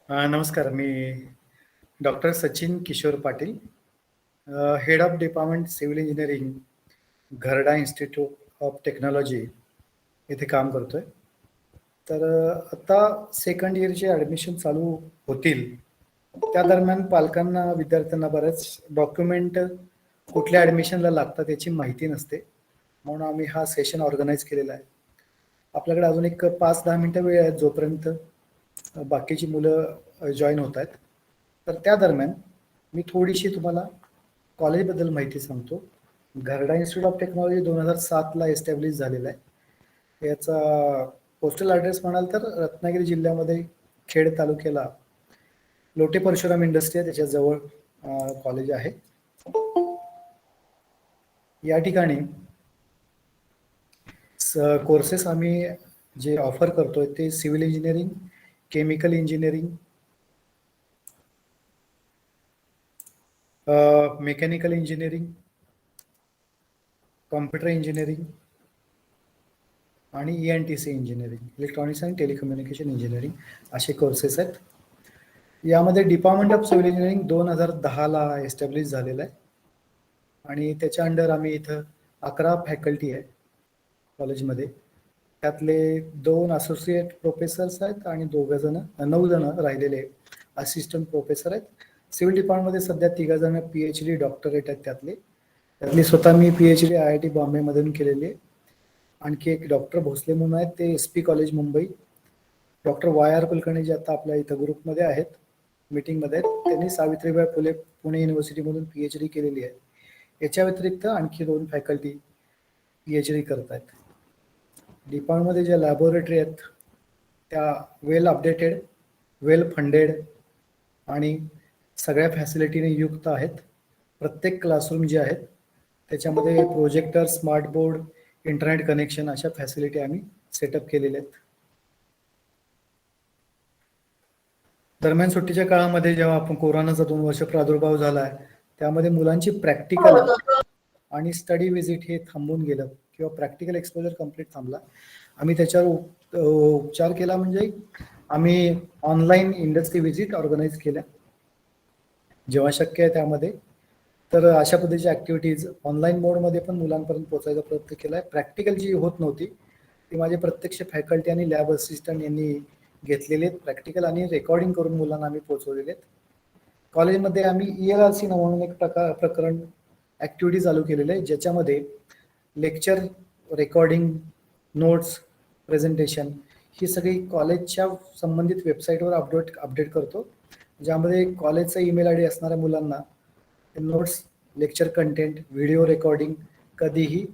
नमस्कार. मी doctor Sachin Kishor Patil, head of department civil engineering, Gharda institute of technology येथे काम करतोय. तर आता सेकंड इयरचे ॲडमिशन चालू होतील. त्या दरम्यान पालकांना, विद्यार्थ्यांना बरेच डॉक्युमेंट कुठल्या ॲडमिशनला लागतात याची माहिती नसते. म्हणून आम्ही हा सेशन ऑर्गनाईज केलेला आहे. आपल्याकडे अजून एक 5-10 मिनिटं वेळ आहे जोपर्यंत बाकीची मुलं जॉईन होत आहेत. तर त्या दरम्यान मी थोडीशी तुम्हाला कॉलेजबद्दल माहिती सांगतो. Gharda institute of technology 2007ला establish झालेला आहे. याचा पोस्टल ॲड्रेस म्हणाल तर रत्नागिरी जिल्ह्यामध्ये खेड तालुक्याला लोटे परशुराम इंडस्ट्री आहे, त्याच्याजवळ कॉलेज आहे. या ठिकाणी कोर्सेस आम्ही जे ऑफर करतोय ते civil engineering, chemical engineering, mechanical engineering, computer engineering आणि ENTC engineering, electronics and telecommunication engineering असे कोर्सेस आहेत. यामध्ये डिपार्टमेंट ऑफ सिव्हिल इंजिनिअरिंग 2010ला एस्टॅब्लिश झालेलं आहे आणि त्याच्या अंडर आम्ही इथं 11 फॅकल्टी आहे कॉलेजमध्ये. त्यातले 2 असोसिएट प्रोफेसर्स आहेत आणि 9 जण राहिलेले असिस्टंट प्रोफेसर आहेत. सिव्हिल डिपार्टमेंटमध्ये सध्या 3 जण PhD डॉक्टरेट आहेत. त्यातली स्वतः मी PhD IIT बॉम्बेमधून केलेली आहे. आणखी एक डॉक्टर भोसले म्हणून आहेत, ते SP college Mumbai. Doctor YR Kulkarni जे आता आपल्या इथं ग्रुपमध्ये आहेत, मीटिंगमध्ये आहेत, त्यांनी सावित्रीबाई फुले पुणे युनिव्हर्सिटीमधून PhD केलेली आहे. याच्या व्यतिरिक्त आणखी 2 फॅकल्टी PhD करत आहेत. डिपार्टमेंटमध्ये ज्या लॅबोरेटरी आहेत त्या वेल अपडेटेड, वेल फंडेड आणि सगळ्या फॅसिलिटीने युक्त आहेत. प्रत्येक क्लासरूम जे आहेत त्याच्यामध्ये projector, smart board, internet connection अशा फॅसिलिटी आम्ही सेटअप केलेल्या आहेत. दरम्यान सुट्टीच्या काळामध्ये जेव्हा आपण कोरोनाचा 2 वर्ष प्रादुर्भाव झाला आहे त्यामध्ये मुलांची प्रॅक्टिकल आणि स्टडी विजिट हे थांबून गेलं किंवा प्रॅक्टिकल एक्सपोजर कम्प्लीट थांबला. आम्ही त्याच्यावर उपचार केला, म्हणजे आम्ही ऑनलाईन इंडस्ट्री विजिट ऑर्गनाईज केल्या जेव्हा शक्य आहे त्यामध्ये. तर अशा पद्धतीच्या ॲक्टिव्हिटीज ऑनलाईन मोडमध्ये पण मुलांपर्यंत पोहोचायचा प्रयत्न केला आहे. प्रॅक्टिकल जी होत नव्हती ती माझे प्रत्यक्ष फॅकल्टी आणि लॅब असिस्टंट यांनी घेतलेले आहेत प्रॅक्टिकल, आणि रेकॉर्डिंग करून मुलांना आम्ही पोहोचवलेले आहेत. कॉलेजमध्ये आम्ही ELRC म्हणून एक प्रकरण ॲक्टिव्हिटी चालू केलेलं आहे, ज्याच्यामध्ये लेक्चर रेकॉर्डिंग, नोट्स, प्रेझेंटेशन ही सगळी कॉलेजच्या संबंधित वेबसाईटवर अपडेट करतो, ज्यामध्ये कॉलेजचा ईमेल ID असणाऱ्या मुलांना notes, lecture content, video recording कधीही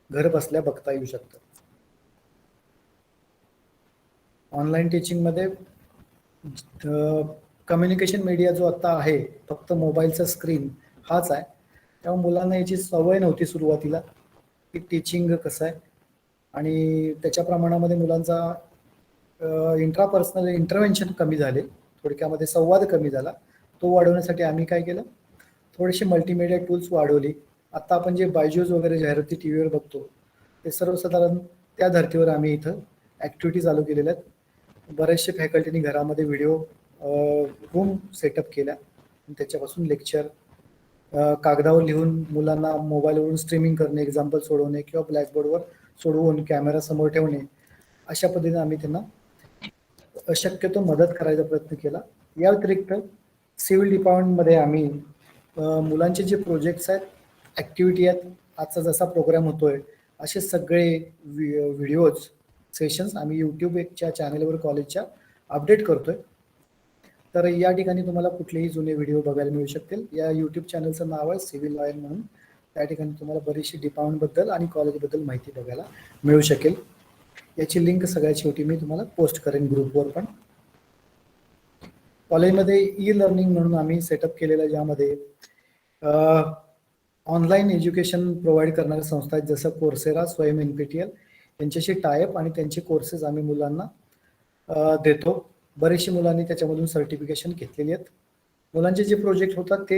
घर बसल्या बघता येऊ शकतं. ऑनलाईन टीचिंगमध्ये कम्युनिकेशन मीडिया जो आता आहे फक्त मोबाईलचा स्क्रीन हाच आहे. तेव्हा मुलांना याची सवय नव्हती सुरुवातीला की टीचिंग कसं आहे, आणि त्याच्या प्रमाणामध्ये मुलांचा इंट्रापर्सनल इंटरव्हेन्शन कमी झाले, थोडक्यामध्ये संवाद कमी झाला. तो वाढवण्यासाठी आम्ही काय केलं, थोडेसे मल्टीमीडिया टूल्स वाढवली. आता आपण जे बायजूस वगैरे जाहिराती TV वर बघतो ते सर्वसाधारण त्या धर्तीवर आम्ही इथं ॲक्टिव्हिटी चालू केलेल्या आहेत. बरेचसे फॅकल्टीनी घरामध्ये व्हिडिओ रूम सेटअप केल्या, त्याच्यापासून लेक्चर कागदावर लिहून मुलांना मोबाईलवरून स्ट्रीमिंग करणे, एक्झाम्पल सोडवणे किंवा ब्लॅकबोर्डवर सोडवून कॅमेरा समोर ठेवणे, अशा पद्धतीने आम्ही त्यांना शक्यतो मदत करायचा प्रयत्न केला. या व्यतिरिक्त सिव्हिल डिपार्टमेंटमध्ये आम्ही मुलांचे जे प्रोजेक्ट्स आहेत, ॲक्टिव्हिटी आहेत, आजचा जसा प्रोग्राम होतोय असे सगळे व्हिडिओज सेशन्स आम्ही यूट्यूबच्या चॅनलवर कॉलेजच्या अपडेट करतोय. तर या ठिकाणी तुम्हाला कुठलेही जुने व्हिडिओ बघायला मिळू शकतील. या यूट्यूब चॅनलचं नाव आहे सिव्हिल लॉयर म्हणून. त्या ठिकाणी तुम्हाला बरीचशी डिपार्टमेंटबद्दल आणि कॉलेजबद्दल माहिती बघायला मिळू शकेल. याची लिंक सगळ्यात शेवटी मी तुम्हाला पोस्ट करेन ग्रुपवर पण. कॉलेजमध्ये E-लर्निंग म्हणून आम्ही सेटअप केलेलं, ज्यामध्ये ऑनलाईन एज्युकेशन प्रोव्हाइड करणाऱ्या संस्था आहेत, जसं कोर्सेरा, स्वयं NPTEL यांच्याशी टायअप, आणि त्यांचे कोर्सेस आम्ही मुलांना देतो. बरेचशी मुलांनी त्याच्यामधून सर्टिफिकेशन घेतलेली आहेत. मुलांचे जे प्रोजेक्ट होतात ते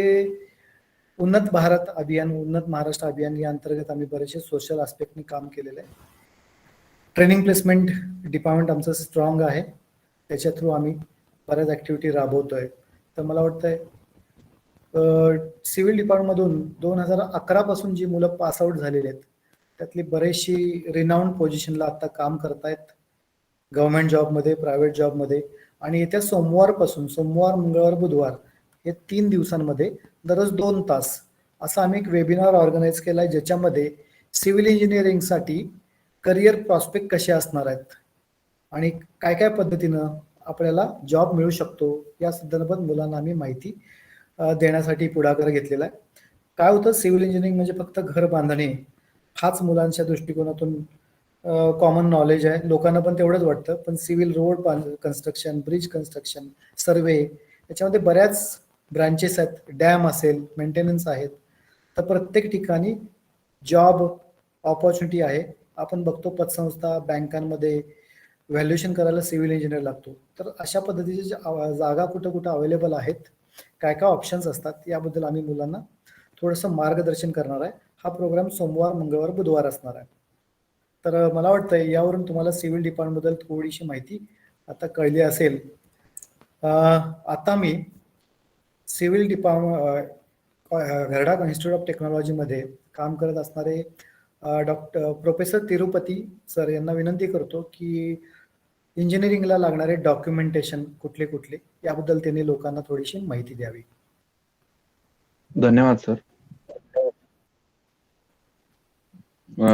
उन्नत भारत अभियान, उन्नत महाराष्ट्र अभियान या अंतर्गत आम्ही बरेचसे सोशल आस्पेक्टनी काम केलेलं आहे. ट्रेनिंग प्लेसमेंट डिपार्टमेंट आमचं स्ट्रॉंग आहे, त्याच्या थ्रू आम्ही बऱ्याच ऍक्टिव्हिटी राबवतोय. तर मला वाटतंय सिव्हिल डिपार्टमेंटमधून 2011 पासून जी मुलं पास आउट झालेली आहेत त्यातली बरेचशी रिनाऊंड पोझिशनला आता काम करतायत गव्हर्नमेंट जॉबमध्ये, प्रायव्हेट जॉबमध्ये. आणि येत्या सोमवारपासून, सोमवार, मंगळवार, बुधवार हे 3 दिवसांमध्ये दररोज 2 तास असा आम्ही एक वेबिनार ऑर्गनाईज केला आहे, ज्याच्यामध्ये सिव्हिल इंजिनिअरिंगसाठी करिअर प्रॉस्पेक्ट कसे असणार आहेत आणि काय काय पद्धतीनं आपल्याला जॉब मिळू शकतो या संदर्भात मुलांना आम्ही माहिती देण्यासाठी पुढाकार घेतलेला आहे. काय होतं, सिव्हिल इंजिनिअरिंग म्हणजे फक्त घर बांधणे हाच मुलांच्या दृष्टिकोनातून कॉमन नॉलेज आहे, लोकांना पण तेवढंच वाटतं. पण civil road construction, bridge construction, survey याच्यामध्ये बऱ्याच ब्रांचेस आहेत. डॅम असेल, मेंटेनन्स आहेत. तर प्रत्येक ठिकाणी जॉब ऑपॉर्च्युनिटी आहे. आपण बघतो पतसंस्था, बँकांमध्ये व्हॅल्युएशन करायला सिव्हिल इंजिनियर लागतो. तर अशा पद्धतीच्या जागा कुठं कुठं अवेलेबल आहेत, काय काय ऑप्शन्स असतात, याबद्दल आम्ही मुलांना थोडंसं मार्गदर्शन करणार आहे. हा प्रोग्राम सोमवार, मंगळवार, बुधवार असणार आहे. तर मला वाटतं यावरून तुम्हाला सिव्हिल डिपार्टमेंटबद्दल थोडीशी माहिती आता कळली असेल. आता मी civil department Gharda institute of टेक्नॉलॉजीमध्ये काम करत असणारे प्रोफेसर तिरुपती सर यांना विनंती करतो की इंजिनिअरिंगला लागणारे डॉक्युमेंटेशन कुठले कुठले याबद्दल त्यांनी लोकांना थोडीशी माहिती द्यावी. धन्यवाद सर.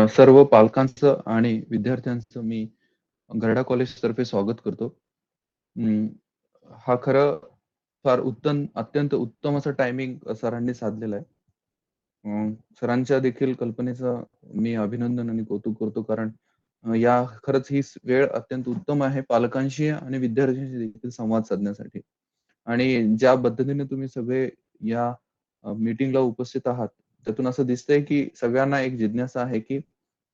सर्व पालकांचं आणि विद्यार्थ्यांचं मी गरडा कॉलेज तर्फे स्वागत करतो. हा खरं फार अत्यंत उत्तम असा टायमिंग सरांनी साधलेला आहे. सरांच्या देखील कल्पनेचं मी अभिनंदन आणि कौतुक करतो, कारण या खरंच ही वेळ अत्यंत उत्तम आहे पालकांशी आणि विद्यार्थ्यांशी देखील संवाद साधण्यासाठी. आणि ज्या पद्धतीने तुम्ही सगळे या मीटिंगला उपस्थित आहात, त्यातून असं दिसतंय की सगळ्यांना एक जिज्ञासा आहे की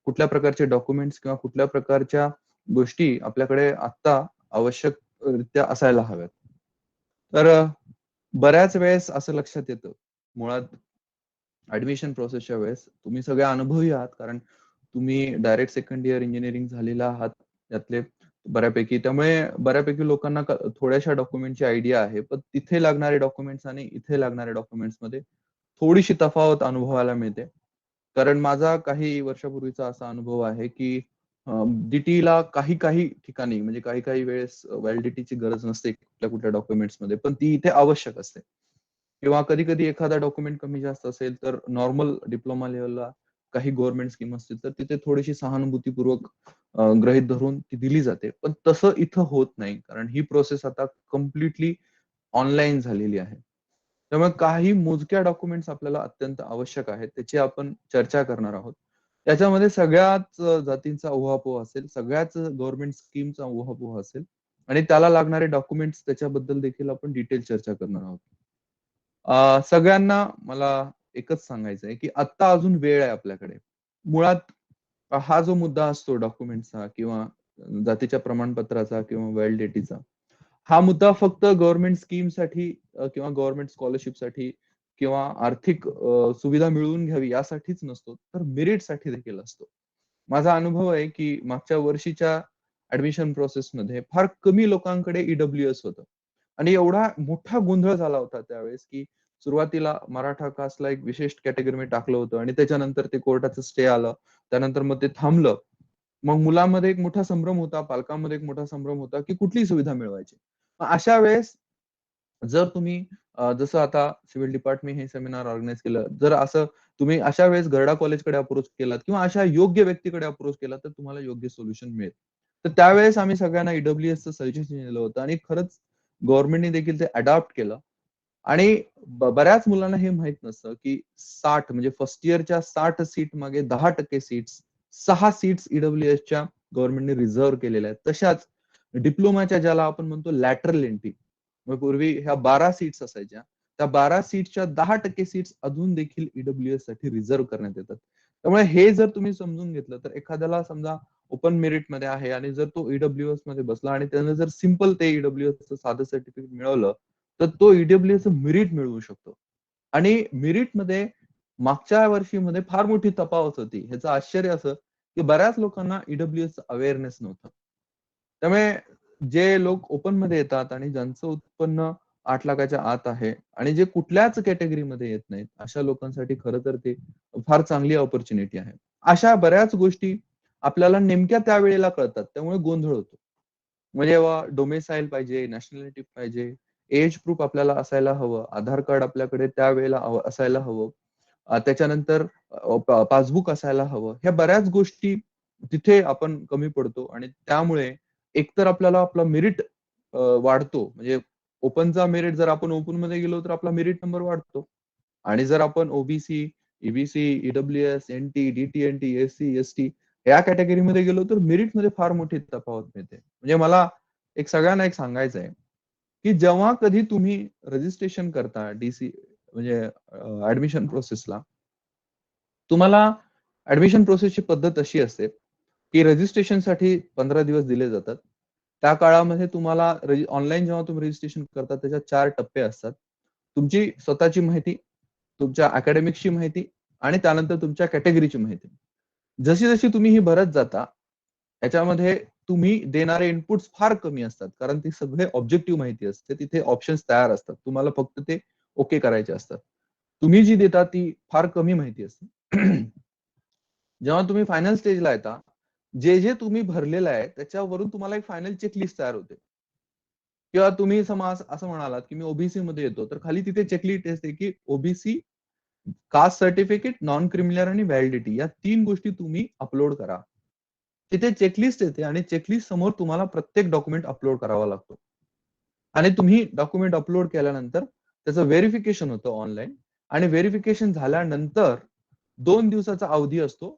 कुठल्या प्रकारचे डॉक्युमेंट्स किंवा कुठल्या प्रकारच्या गोष्टी आपल्याकडे आता आवश्यकरित्या असायला हव्यात. तर बऱ्याच वेळेस असं लक्षात येतं, मुळात ऍडमिशन प्रोसेसच्या वेळेस तुम्ही सगळे अनुभवी आहात, कारण तुम्ही डायरेक्ट सेकंड इयर इंजिनिअरिंग झालेला आहात त्यातले बऱ्यापैकी. त्यामुळे बऱ्यापैकी लोकांना थोड्याशा डॉक्युमेंटची आयडिया आहे. पण तिथे लागणारे डॉक्युमेंट्स आणि इथे लागणाऱ्या डॉक्युमेंट्स मध्ये थोडीशी तफावत अनुभवायला मिळते. कारण माझा काही वर्षापूर्वीचा असा अनुभव आहे की डीटीला काही काही ठिकाणी, म्हणजे काही काही वेळेस व्हॅलिडिटीची गरज नसते कुठल्या डॉक्युमेंट्स मध्ये, पण ती इथे आवश्यक असते. किंवा कधी कधी एखादा डॉक्युमेंट कमी जास्त असेल तर नॉर्मल डिप्लोमा लेवलला काही गव्हर्नमेंट स्कीम असतील तर तिथे थोडीशी सहानुभूतीपूर्वक गृहीत धरून ती दिली जाते. पण तसं इथं होत नाही, कारण ही प्रोसेस आता कम्प्लिटली ऑनलाईन झालेली आहे. त्यामुळे काही मोजक्या डॉक्युमेंट्स आपल्याला अत्यंत आवश्यक आहेत, त्याची आपण चर्चा करणार आहोत. त्याच्यामध्ये सगळ्याच जातींचा उहापोह असेल, सगळ्याच गव्हर्नमेंट स्कीमचा उहापोह असेल आणि त्याला लागणारे डॉक्युमेंट्स त्याच्याबद्दल देखील आपण डिटेल चर्चा करणार आहोत. सगळ्यांना मला एकच सांगायचं आहे की आत्ता अजून वेळ आहे आपल्याकडे. मुळात हा जो मुद्दा असतो डॉक्युमेंटचा किंवा जातीच्या प्रमाणपत्राचा किंवा व्हॅलिडिटीचा, हा मुद्दा फक्त गव्हर्नमेंट स्कीमसाठी किंवा गव्हर्नमेंट स्कॉलरशिपसाठी किंवा आर्थिक सुविधा मिळवून घ्यावी यासाठीच नसतो, तर मेरिटसाठी देखील असतो. माझा अनुभव आहे की मागच्या वर्षीच्या ऍडमिशन प्रोसेसमध्ये फार कमी लोकांकडे ईडब्ल्यूएस होतं आणि एवढा मोठा गोंधळ झाला होता त्यावेळेस की सुरुवातीला मराठा कास्टला एक विशेष कॅटेगरीमध्ये टाकलं होतं आणि त्याच्यानंतर ते कोर्टाचं स्टे आलं, त्यानंतर मग ते थांबलं. मग मुलांमध्ये एक मोठा संभ्रम होता, पालकांमध्ये एक मोठा संभ्रम होता की कुठली सुविधा मिळवायची. अशा वेळेस जर तुम्ही जसं आता सिव्हिल डिपार्टमेंट हे सेमिनार ऑर्गनाईज केलं, जर असं तुम्ही अशा वेळेस गरडा कॉलेजकडे अप्रोच केलात किंवा अशा योग्य व्यक्तीकडे अप्रोच केला तर तुम्हाला योग्य सोल्युशन मिळेल. तर त्यावेळेस आम्ही सगळ्यांना ईडब्ल्यूएसचं सजेशन दिलं होतं आणि खरंच गव्हर्नमेंटने देखील ते अडॉप्ट केलं. आणि बऱ्याच मुलांना हे माहित नसतं की 60 म्हणजे फर्स्ट इयरच्या 60 सीट मागे 10% सीट्स, 6 सीट्स ईडब्ल्यूएसच्या गव्हर्नमेंटने रिझर्व्ह केलेल्या आहेत. तशाच डिप्लोमाच्या ज्याला आपण म्हणतो लॅटरल एंट्री, मग पूर्वी ह्या 12 सीट्स असायच्या, त्या 12 सीट्सच्या 10% सीट्स अजून देखील ईडब्ल्यूएस साठी रिझर्व्ह करण्यात येतात. त्यामुळे हे जर तुम्ही समजून घेतलं तर एखाद्याला समजा ओपन मेरिट मध्ये आहे आणि जर तो ईडब्ल्यूएस मध्ये बसला आणि त्यानं जर सिंपल ते ईडब्ल्यूएस साधं सर्टिफिकेट मिळवलं तर तो ईडब्ल्यूएस मेरिट मिळवू शकतो. आणि मेरिट मध्ये मागच्या वर्षीमध्ये फार मोठी तफावत होती. ह्याचं आश्चर्य असं की बऱ्याच लोकांना ईडब्ल्यूएस अवेअरनेस नव्हतं. त्यामुळे जे लोक ओपन मध्ये येतात आणि ज्यांचं उत्पन्न 8 लाखाच्या आत आहे आणि जे कुठल्याच कॅटेगरीमध्ये येत नाहीत, अशा लोकांसाठी खरं तर ते फार चांगली अपॉर्च्युनिटी आहे. अशा बऱ्याच गोष्टी आपल्याला नेमक्या त्यावेळेला कळतात. त्यामुळे गोंधळ होतो. म्हणजे जेव्हा डोमेसाईल पाहिजे, नॅशनॅलिटी पाहिजे, एज प्रूफ आपल्याला असायला हवं, आधार कार्ड आपल्याकडे त्यावेळेला असायला हवं. त्याच्यानंतर पासबुक असायला हवं. ह्या बऱ्याच गोष्टी तिथे आपण कमी पडतो आणि त्यामुळे एकतर आपल्याला आपला मेरिट वाढतो. म्हणजे ओपनचा मेरिट जर आपण ओपन मध्ये गेलो तर आपला मेरिट नंबर वाढतो. आणि जर आपण OBC, EBC, EWS, NT, DTNT, SC, ST या कॅटेगरीमध्ये गेलो तर मेरिटमध्ये फार मोठी तफावत मिळते. म्हणजे मला सगळ्यांना सांगायचं आहे, की जेव्हा कधी तुम्ही रजिस्ट्रेशन करता डीसी म्हणजे ऍडमिशन प्रोसेसला, तुम्हाला ऍडमिशन प्रोसेसची पद्धत अशी असते, की रजिस्ट्रेशनसाठी 15 दिवस दिले जातात. त्या काळामध्ये तुम्हाला ऑनलाईन जेव्हा तुम्ही रजिस्ट्रेशन करता त्याच्यात 4 टप्पे असतात. तुमची स्वतःची माहिती, तुमच्या अकॅडमिक्सची माहिती आणि त्यानंतर तुमच्या कॅटेगरीची माहिती. जशी-जशी तुम्ही ही भरत जाता, याच्यामध्ये तुम्ही देणारे इनपुट्स फार कमी असतात. कारण ती सगळे ऑब्जेक्टिव्ह माहिती असते. तिथे ऑप्शन्स तयार असतात. तुम्हाला फक्त ते ओके करायचे असतात. तुम्ही जी देता ती फार कमी माहिती असते. जेव्हा तुम्ही फायनल स्टेजला येता, जे तुम्ही भरलेलं आहे त्याच्यावरून तुम्हाला एक फायनल चेकलिस्ट तयार होते. किंवा तुम्ही समाज असं म्हणालात, की मी ओबीसी मध्ये येतो, तर खाली तिथे चेकलिस्ट असते, की OBC, caste certificate, non criminal आणि व्हॅलिडिटी या 3 गोष्टी तुम्ही अपलोड करा. तिथे चेकलिस्ट येते आणि चेकलिस्ट समोर तुम्हाला प्रत्येक डॉक्युमेंट अपलोड करावा लागतो. आणि तुम्ही डॉक्युमेंट अपलोड केल्यानंतर त्याचं व्हेरिफिकेशन होतं ऑनलाईन आणि व्हेरिफिकेशन झाल्यानंतर 2 दिवसाचा अवधी असतो.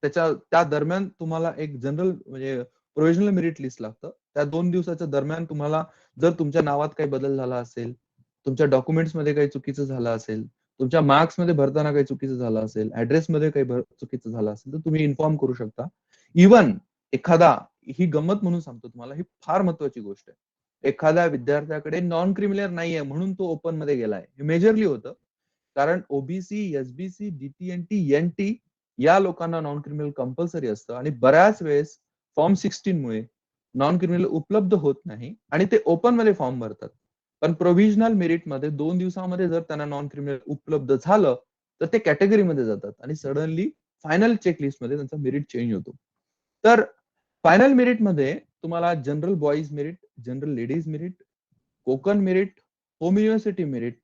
त्या दरम्यान तुम्हाला एक जनरल म्हणजे प्रोव्हिजनल मेरिट लिस्ट लागतं. त्या 2 दिवसाच्या दरम्यान तुम्हाला जर तुमच्या नावात काही बदल झाला असेल, तुमच्या डॉक्युमेंट्समध्ये काही चुकीचं झालं असेल, तुमच्या मार्क्समध्ये भरताना काही चुकीचं झालं असेल, ॲड्रेसमध्ये काही चुकीचं झालं असेल, तर तुम्ही इन्फॉर्म करू शकता. इव्हन एखादा ही गंमत म्हणून सांगतो तुम्हाला, ही फार महत्वाची गोष्ट आहे. एखाद्या विद्यार्थ्याकडे नॉन क्रिमिनल नाहीये म्हणून तो ओपन मध्ये गेलाय. हे मेजरली होतं. कारण ओबीसी, एसबीसी, डीटीएनटी, एनटी या लोकांना नॉन क्रिमिनल कंपल्सरी असतं आणि बऱ्याच वेळेस फॉर्म 16 मुळे नॉन क्रिमिनल उपलब्ध होत नाही आणि ते ओपन मध्ये फॉर्म भरतात. पण प्रोव्हिजनल मेरिट मध्ये 2 दिवसामध्ये जर त्यांना नॉन क्रिमिनल उपलब्ध झालं, तर ते कॅटेगरीमध्ये जातात आणि सडनली फायनल चेकलिस्ट मध्ये त्यांचा मेरिट चेंज होतो. तर फायनल मेरिट मध्ये तुम्हाला general boys merit, general ladies merit, Konkan merit, home university merit,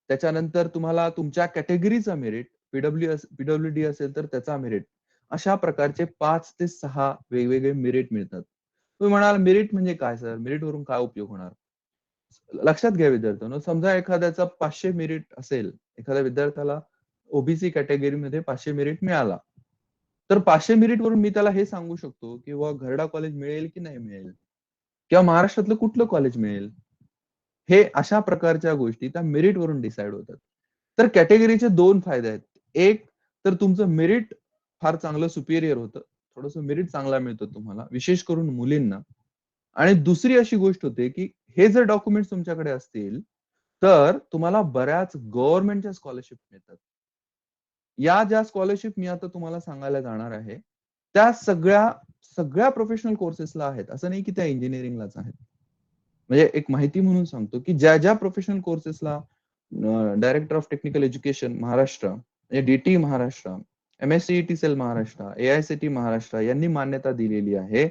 त्याच्यानंतर तुम्हाला तुमच्या कॅटेगरीचा मेरिट, पीडब्ल्यूडी असेल तर त्याचा मेरिट, अशा प्रकारचे 5 ते 6 वेगवेगळे मेरिट मिळतात. तुम्ही म्हणाल मेरिट म्हणजे काय सर? मेरिट वरून काय उपयोग होणार? लक्षात घ्या विद्यार्थ्यांनो, समजा एखाद्याचा 500 मेरिट असेल, एखाद्या विद्यार्थ्याला ओबीसी कॅटेगरीमध्ये 500 मेरिट मिळाला. तर 500 मेरिट वरून मी त्याला हे सांगू शकतो, की घरडा कॉलेज मिळेल की नाही मिळेल? किंवा महाराष्ट्रातलं कुठलं कॉलेज मिळेल? हे अशा प्रकारच्या गोष्टी त्या मेरिट वरून डिसाईड होतात. तर कॅटेगरीचे 2 फायदे आहेत. एक तर तुमचं मेरिट फार चांगलं सुपिरियर होतं. थोडंसं मेरिट चांगला मिळतो तुम्हाला, विशेष करून मुलींना. आणि दुसरी अशी गोष्ट होते, की हे जर डॉक्युमेंट्स तुमच्याकडे असतील, तर तुम्हाला बऱ्याच गव्हर्नमेंटच्या स्कॉलरशिप मिळतात. या ज्या स्कॉलरशिप मी आता तुम्हाला सांगायला जाणार आहे, त्या सगळ्या प्रोफेशनल कोर्सेसला आहेत. असं नाही की त्या इंजिनिअरिंगलाच आहेत. म्हणजे एक माहिती म्हणून सांगतो, की ज्या प्रोफेशनल कोर्सेसला director of technical education Maharashtra, म्हणजे DT Maharashtra, MSCET cell Maharashtra, AICT Maharashtra यांनी मान्यता दिलेली आहे,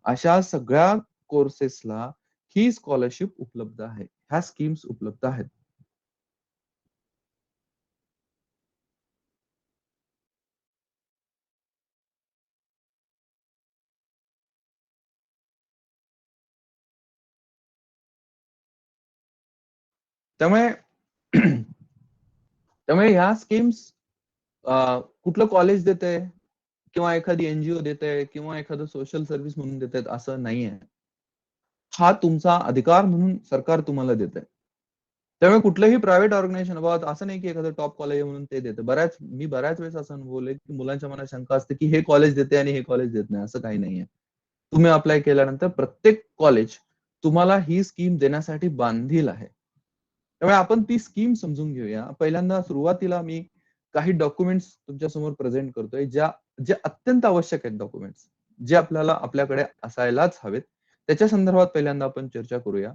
अशा सगळ्या कोर्सेसला ही स्कॉलरशिप उपलब्ध आहे. ह्या स्कीम्स उपलब्ध आहेत. त्यामुळे त्यामुळे ह्या स्कीम्स कुठलं कॉलेज देतंय किंवा एखादी एनजीओ देते किंवा एखादं सोशल सर्व्हिस म्हणून देतात असं नाहीये. हा तुमचा अधिकार म्हणून सरकार तुम्हाला देतंय. त्यामुळे कुठलंही प्रायव्हेट ऑर्गनायझेशन बाबा असं नाही की एखादं टॉप कॉलेज म्हणून ते देतं. मी बऱ्याच वेळेस असं अनुभवलंय की मुलांच्या मनात शंका असते की हे कॉलेज देते आणि हे कॉलेज देत नाही. असं काही नाहीये. तुम्ही अप्लाय केल्यानंतर प्रत्येक कॉलेज तुम्हाला ही स्कीम देण्यासाठी बांधील आहे. त्यामुळे आपण ती स्कीम समजून घेऊया. पहिल्यांदा सुरुवातीला मी काही डॉक्युमेंट्स तुमच्या समोर प्रेझेंट करतोय, जे अत्यंत आवश्यक आहेत डॉक्युमेंट्स, जे आपल्याकडे असायलाच हवेत. त्याच्या संदर्भात पहिल्यांदा आपण चर्चा करूया.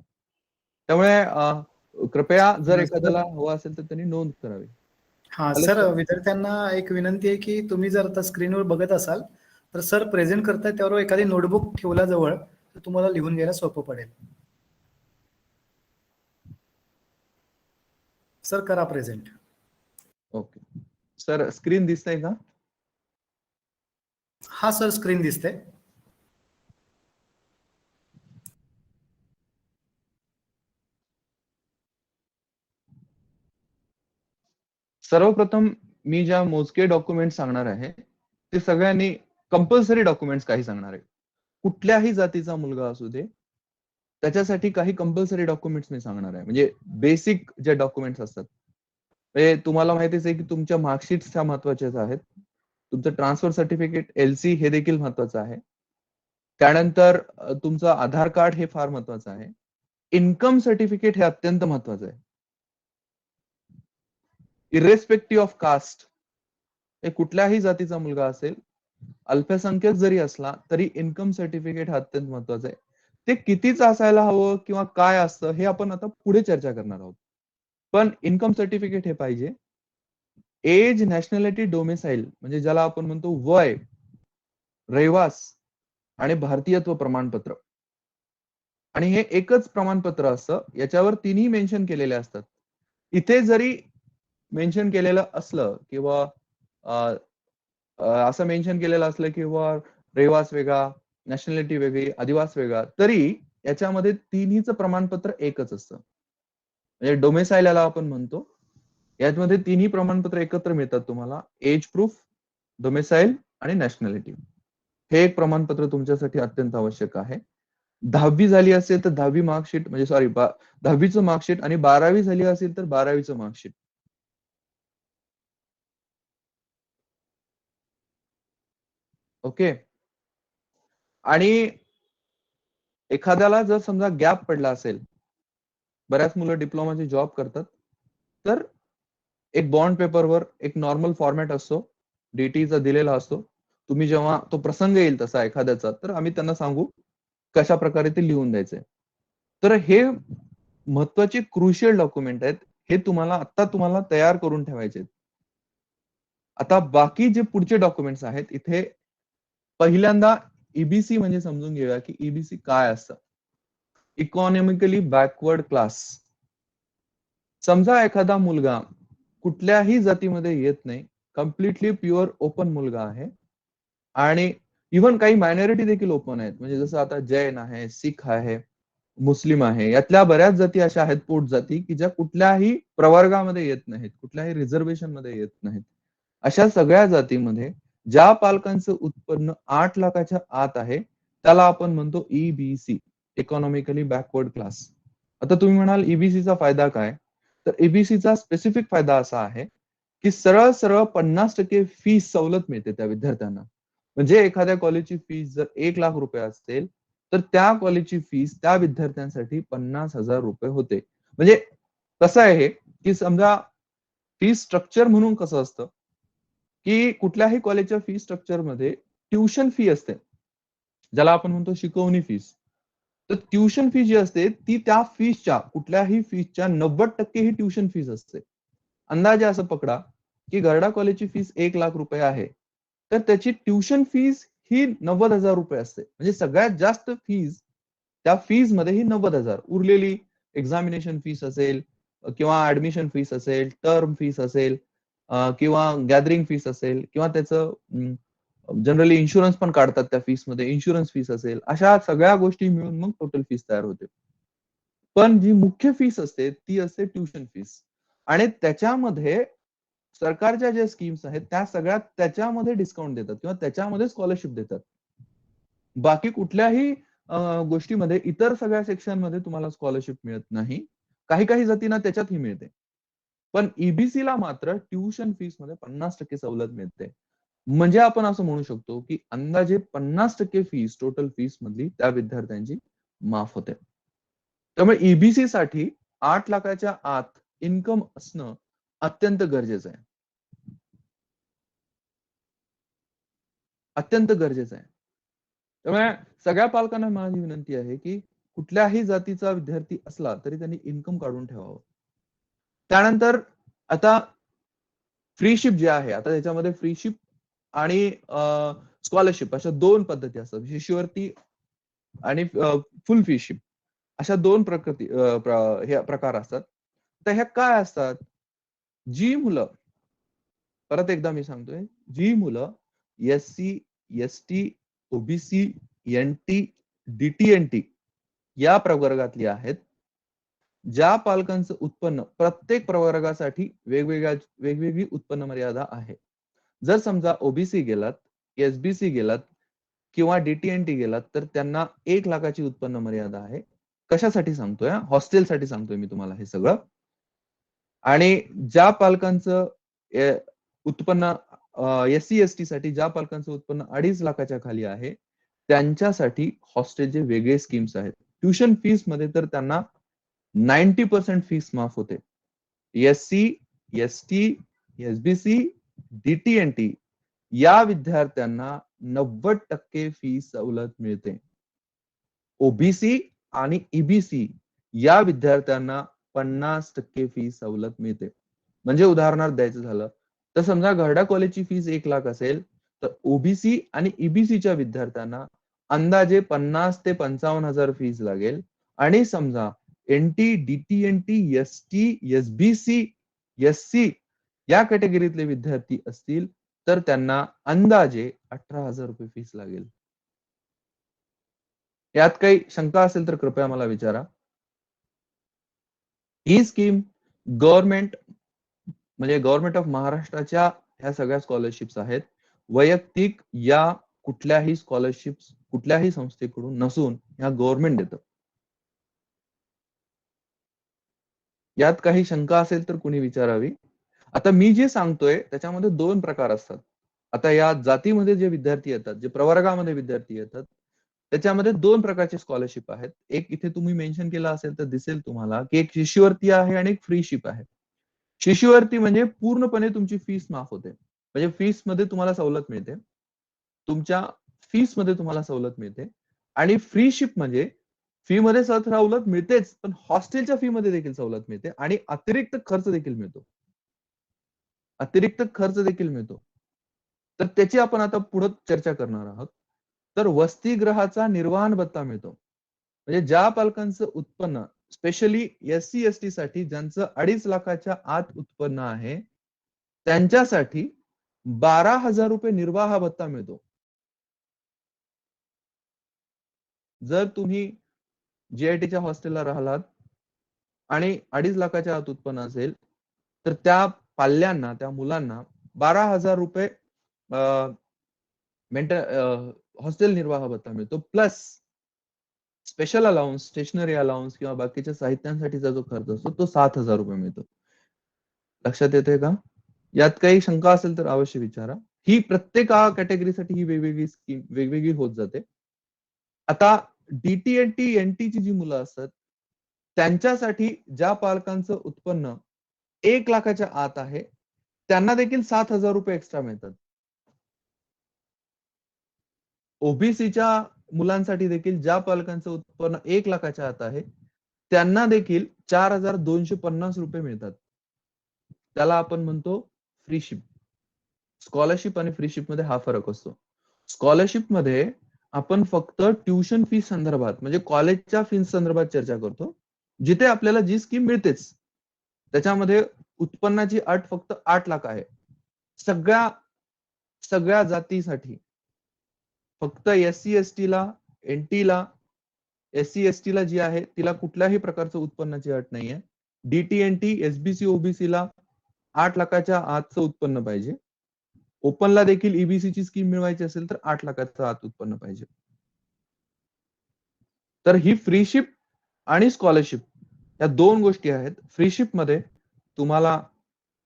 त्यामुळे कृपया जर एखाद्याला हवं असेल तर त्यांनी नोंद करावी. हा चालेल सर, सर? विद्यार्थ्यांना एक विनंती आहे की तुम्ही जर आता स्क्रीनवर बघत असाल तर सर प्रेझेंट करताय त्यावर एखादी नोटबुक ठेवला जवळ तर तुम्हाला लिहून घ्यायला सोपं पडेल. सर करा प्रेझेंट. ओके. सर स्क्रीन दिसतंय का? हा सर स्क्रीन दिसते. सर्वप्रथम मी ज्या मोजके डॉक्युमेंट सांगणार आहे ते सगळ्यांनी कंपल्सरी डॉक्युमेंट्स काही सांगणार आहे. कुठल्याही जातीचा मुलगा असू दे त्याच्यासाठी काही कंपल्सरी डॉक्युमेंट्स मी सांगणार आहे. म्हणजे बेसिक जे डॉक्युमेंट्स असतात. म्हणजे तुम्हाला माहितीच आहे की तुमच्या मार्कशीट्स ह्या महत्वाच्याच आहेत. तुमचं ट्रान्सफर सर्टिफिकेट, एलसी हे देखील महत्वाचं आहे. त्यानंतर तुमचं आधार कार्ड हे फार महत्वाचं आहे. इन्कम सर्टिफिकेट हे अत्यंत महत्वाचं आहे. इरेस्पेक्टिव्ह ऑफ कास्ट, हे कुठल्याही जातीचा मुलगा असेल, अल्पसंख्याक जरी असला तरी इन्कम सर्टिफिकेट हा अत्यंत महत्वाचं आहे. ते कितीच असायला हवं किंवा काय असतं हे आपण आता पुढे चर्चा करणार आहोत. पण इन्कम सर्टिफिकेट हे पाहिजे. एज, नॅशनॅलिटी, डोमेसाईल म्हणजे ज्याला आपण म्हणतो वय, रहिवास आणि भारतीयत्व प्रमाणपत्र. आणि हे एकच प्रमाणपत्र असतं. याच्यावर तिन्ही मेन्शन केलेले असतात. इथे जरी मेन्शन केलेलं असलं किंवा अ, अ, असं मेन्शन केलेलं असलं किंवा रहिवास वेगळा, नॅशनॅलिटी वेगळी, अधिवास वेगळा, तरी याच्यामध्ये तिन्हीचं प्रमाणपत्र एकच असतं. म्हणजे डोमेसाईल याला आपण म्हणतो. यामध्ये तिन्ही प्रमाणपत्र एकत्र मिळतात तुम्हाला. एज प्रूफ, डोमेसाईल आणि नॅशनॅलिटी. हे एक प्रमाणपत्र तुमच्यासाठी अत्यंत आवश्यक आहे. 10वी झाली असेल तर 10वी मार्कशीट म्हणजे सॉरी 10वीचं मार्कशीट आणि 12वी झाली असेल तर 12वीचं मार्कशीट. ओके. आणि एखाद्याला जर समजा गॅप पडला असेल, बऱ्याच मुलं डिप्लोमाचे जॉब करतात, तर एक बॉन्ड पेपरवर एक नॉर्मल फॉर्मॅट असतो, डीटीचा दिलेला असतो. तुम्ही जेव्हा तो प्रसंग येईल तसा एखाद्याचा, तर आम्ही त्यांना सांगू कशा प्रकारे ते लिहून द्यायचंय. तर हे महत्वाचे क्रुशियल डॉक्युमेंट आहेत. हे तुम्हाला तयार करून ठेवायचे आहेत. आता बाकी जे पुढचे डॉक्युमेंट्स आहेत, इथे पहिल्यांदा ईबीसी म्हणजे समजून घेऊया की ईबीसी काय असतं. Economically backward class. समजा एखादा मुलगा कुठल्याही जातीमध्ये येत नाही, कम्प्लिटली प्युअर ओपन मुलगा आहे आणि इव्हन काही मायनॉरिटी देखील ओपन आहेत. म्हणजे जसं आता जैन आहे, सिख आहे, मुस्लिम आहे. यातल्या बऱ्याच जाती अशा आहेत पोट जाती की ज्या कुठल्याही प्रवर्गामध्ये येत नाहीत, कुठल्याही रिझर्वेशन मध्ये येत नाहीत. अशा सगळ्या जातीमध्ये ज्या पालकांचं उत्पन्न 8 लाखाच्या आत आहे त्याला आपण म्हणतो ईबीसी, इकॉनॉमिकली बॅकवर्ड क्लास. आता तुम्ही म्हणाल ईबीसीचा फायदा काय? तर ईबीसीचा स्पेसिफिक फायदा असा आहे की सरळ सरळ 50% फीस सवलत मिळते त्या विद्यार्थ्यांना. म्हणजे एखाद्या कॉलेजची फीस जर 1 लाख रुपये असेल तर त्या कॉलेजची फीस त्या विद्यार्थ्यांसाठी 50,000 रुपये होते. म्हणजे कसं आहे हे की समजा फी स्ट्रक्चर म्हणून कसं असतं की कुठल्याही कॉलेजच्या फी स्ट्रक्चरमध्ये ट्युशन फी असते. ज्याला आपण म्हणतो शिकवणी फीस. तर ट्युशन फी जी असते ती त्या फीसच्या कुठल्याही फीसच्या 90% ही ट्युशन फीस असते. अंदाजे असं पकडा की गरडा कॉलेजची फीस 1 लाख रुपये आहे. तर त्याची ट्युशन फीस ही 90,000 रुपये असते. म्हणजे सगळ्यात जास्त फीस त्या फीस मध्ये ही 90,000. उरलेली एक्झामिनेशन फीस असेल किंवा ऍडमिशन फीस असेल, टर्म फीस असेल किंवा गॅदरिंग फीस असेल किंवा त्याचं जनरली इन्शुरन्स पण काढतात त्या फीस मध्ये, इन्शुरन्स फीस असेल, अशा सगळ्या गोष्टी मिळून मग टोटल फीस तयार होते. पण जी मुख्य फीस असते ती असते ट्युशन फीस. आणि त्याच्यामध्ये सरकारच्या ज्या स्कीम्स आहेत त्या सगळ्यात त्याच्यामध्ये डिस्काउंट देतात किंवा त्याच्यामध्ये स्कॉलरशिप देतात. बाकी कुठल्याही गोष्टीमध्ये इतर सगळ्या सेक्शन मध्ये तुम्हाला स्कॉलरशिप मिळत नाही. काही काही जातींना त्याच्यातही मिळते. पण ईबीसी ला मात्र ट्युशन फीस मध्ये 50% सवलत मिळते. म्हणजे आपण असं म्हणू शकतो की अंदाजे 50% फीस टोटल फीस मधली त्या विद्यार्थ्यांची माफ होते. त्यामुळे ईबीसी साठी 8 लाखाच्या आत इन्कम असणं अत्यंत गरजेचं आहे. अत्यंत गरजेचं आहे. त्यामुळे सगळ्या पालकांना माझी विनंती आहे की कुठल्याही जातीचा विद्यार्थी असला तरी त्यांनी इन्कम काढून ठेवावं. त्यानंतर आता फ्रीशिप जे आहे, आता त्याच्यामध्ये फ्रीशिप आणि स्कॉलरशिप अशा दोन पद्धती असतात. शिष्यवृत्ती आणि फुल फीशिप अशा दोन हे प्रकार असतात. तर ह्या काय असतात? जी मुलं, परत एकदा मी सांगतोय, जी मुलं एससी, एसटी, ओबीसी, एनटी, डीटीएनटी या प्रवर्गातली आहेत, ज्या पालकांचं उत्पन्न प्रत्येक प्रवर्गासाठी वेगवेगळी उत्पन्न मर्यादा आहे. जर समजा ओबीसी गेलात, एसबीसी गेलात किंवा डीटीएनटी गेलात तर त्यांना 1 लाखाची उत्पन्न मर्यादा आहे. कशासाठी सांगतोय? हॉस्टेलसाठी सांगतोय मी तुम्हाला हे सगळं. आणि ज्या पालकांचं उत्पन्न एससी एसटी साठी ज्या पालकांचं उत्पन्न 2.5 लाखाच्या खाली आहे, त्यांच्यासाठी हॉस्टेलचे वेगळे स्कीम्स आहेत. ट्युशन फीस मध्ये तर त्यांना 90% फीस माफ होते. एससी, एसटी, एसबीसी, डीटीएनटी या विद्यार्थ्यांना 90% फी सवलत मिळते. ओबीसी आणि ईबीसी या विद्यार्थ्यांना 50% फी सवलत मिळते. म्हणजे उदाहरणार्थ द्यायचं झालं तर समजा घरडा कॉलेजची फीस 1 लाख असेल तर ओबीसी आणि ईबीसीच्या विद्यार्थ्यांना अंदाजे 50 ते 55,000 फीस लागेल. आणि समजा एनटी, डीटीएनटी, एसटी, एसबीसी, एससी या कॅटेगरीतले विद्यार्थी असतील तर त्यांना अंदाजे 18,000 रुपये फीस लागेल. यात काही शंका असेल तर कृपया मला विचारा. ही स्कीम गव्हर्नमेंट म्हणजे गव्हर्नमेंट ऑफ महाराष्ट्राच्या ह्या सगळ्या स्कॉलरशिप्स आहेत. वैयक्तिक या कुठल्याही स्कॉलरशिप्स कुठल्याही संस्थेकडून नसून ह्या गव्हर्नमेंट देतं. यात काही शंका असेल तर कुणी विचारावी. आता मी जे सांगतोय त्याच्यामध्ये 2 प्रकार असतात. आता या जातीमध्ये जे विद्यार्थी येतात, जे प्रवर्गामध्ये विद्यार्थी येतात, त्याच्यामध्ये 2 प्रकारचे स्कॉलरशिप आहेत. एक इथे तुम्ही मेन्शन केलं असेल तर दिसेल तुम्हाला की एक शिष्यवृत्ती आहे आणि एक फ्रीशिप आहे. शिष्यवृत्ती म्हणजे पूर्णपणे तुमची फीस माफ होते. म्हणजे फीस मध्ये तुम्हाला सवलत मिळते. तुमच्या फीस मध्ये तुम्हाला सवलत मिळते. आणि फ्रीशिप म्हणजे फी मध्ये सवलत मिळतेच, पण हॉस्टेलच्या फी मध्ये देखील सवलत मिळते आणि अतिरिक्त खर्च देखील मिळतो. अतिरिक्त खर्च देखील मिळतो. तर त्याची आपण आता पुढे चर्चा करणार आहोत. तर वसतिगृहाचा निर्वाहन भत्ता मिळतो. म्हणजे ज्या पालकांचं उत्पन्न स्पेशली एससी एसटी साठी ज्यांचं 2.5 लाखाच्या आत उत्पन्न आहे, त्यांच्यासाठी 12,000 रुपये निर्वाह भत्ता मिळतो. जर तुम्ही जीआयटीच्या हॉस्टेलला राहिलात आणि 2.5 लाखाच्या आत उत्पन्न असेल तर त्या पाल्यांना, त्या मुलांना 12,000 रुपये हॉस्टेल निर्वाह भत्ता मिळतो. Plus special allowance, stationery allowance किंवा बाकीच्या साहित्यांसाठीचा जो खर्च असतो तो 7,000 रुपये मिळतो. लक्षात येते का? यात काही शंका असेल तर अवश्य विचारा. ही प्रत्येक कॅटेगरीसाठी ही वेगवेगळी स्कीम वेगवेगळी होत जाते. आता डीटीएनटी, एनटीची जी मुलं असतात त्यांच्यासाठी ज्या पालकांचं उत्पन्न 1 लाखाच्या आत आहे, त्यांना देखील 7,000 रुपये एक्स्ट्रा मिळतात. ओबीसीच्या मुलांसाठी देखील ज्या पालकांचं उत्पन्न 1 लाखाच्या आत आहे, त्यांना देखील 4,250 रुपये मिळतात. त्याला आपण म्हणतो फ्रीशिप. स्कॉलरशिप आणि फ्रीशिप मध्ये हा फरक असतो. स्कॉलरशिप मध्ये आपण फक्त ट्युशन फी संदर्भात म्हणजे कॉलेजच्या फी संदर्भात चर्चा करतो, जिथे आपल्याला जी स्कीम मिळतेच. त्याच्यामध्ये उत्पन्नाची अट फक्त 8 लाख आहे. सगळ्या जातीसाठी फक्त एससी एसटी ला, एनटी ला, एससी एसटी ला जी आहे तिला कुठल्याही प्रकारचं उत्पन्नाची अट नाहीये. डीटीएनटी, एसबीसी, ओबीसी ला 8 लाखाच्या आतचं उत्पन्न पाहिजे. ओपनला देखील ईबीसी ची स्कीम मिळवायची असेल तर 8 लाखाचं आत उत्पन्न पाहिजे. तर ही फ्रीशिप आणि स्कॉलरशिप या 2 गोष्टी आहेत. फ्रीशिप मध्ये तुम्हाला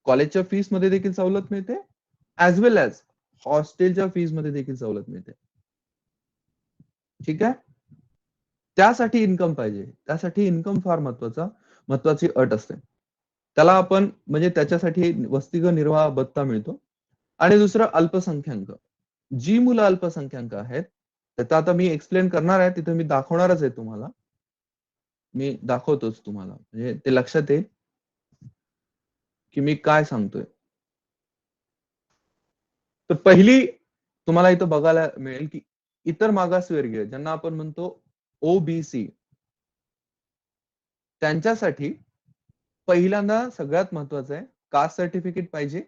कॉलेजच्या फीस मध्ये देखील सवलत मिळते, ऍज वेल ऍज हॉस्टेलच्या फीस मध्ये देखील सवलत मिळते. ठीक आहे. त्यासाठी इन्कम पाहिजे. त्यासाठी इन्कम फार महत्वाची अट असते. त्याला आपण म्हणजे त्याच्यासाठी वसतिगृह निर्वाह भत्ता मिळतो. आणि दुसरं अल्पसंख्याक. जी मुलं अल्पसंख्याक आहेत त्याचा आता मी एक्सप्लेन करणार आहे, तिथे मी दाखवणारच आहे तुम्हाला. मी दाखवतोच तुम्हाला, म्हणजे ते लक्षात येईल की मी काय सांगतोय. तर पहिली तुम्हाला इथं बघायला मिळेल की इतर मागासवर्गीय ज्यांना आपण म्हणतो ओबीसी, त्यांच्यासाठी पहिल्यांदा सगळ्यात महत्वाचं आहे कास्ट सर्टिफिकेट पाहिजे,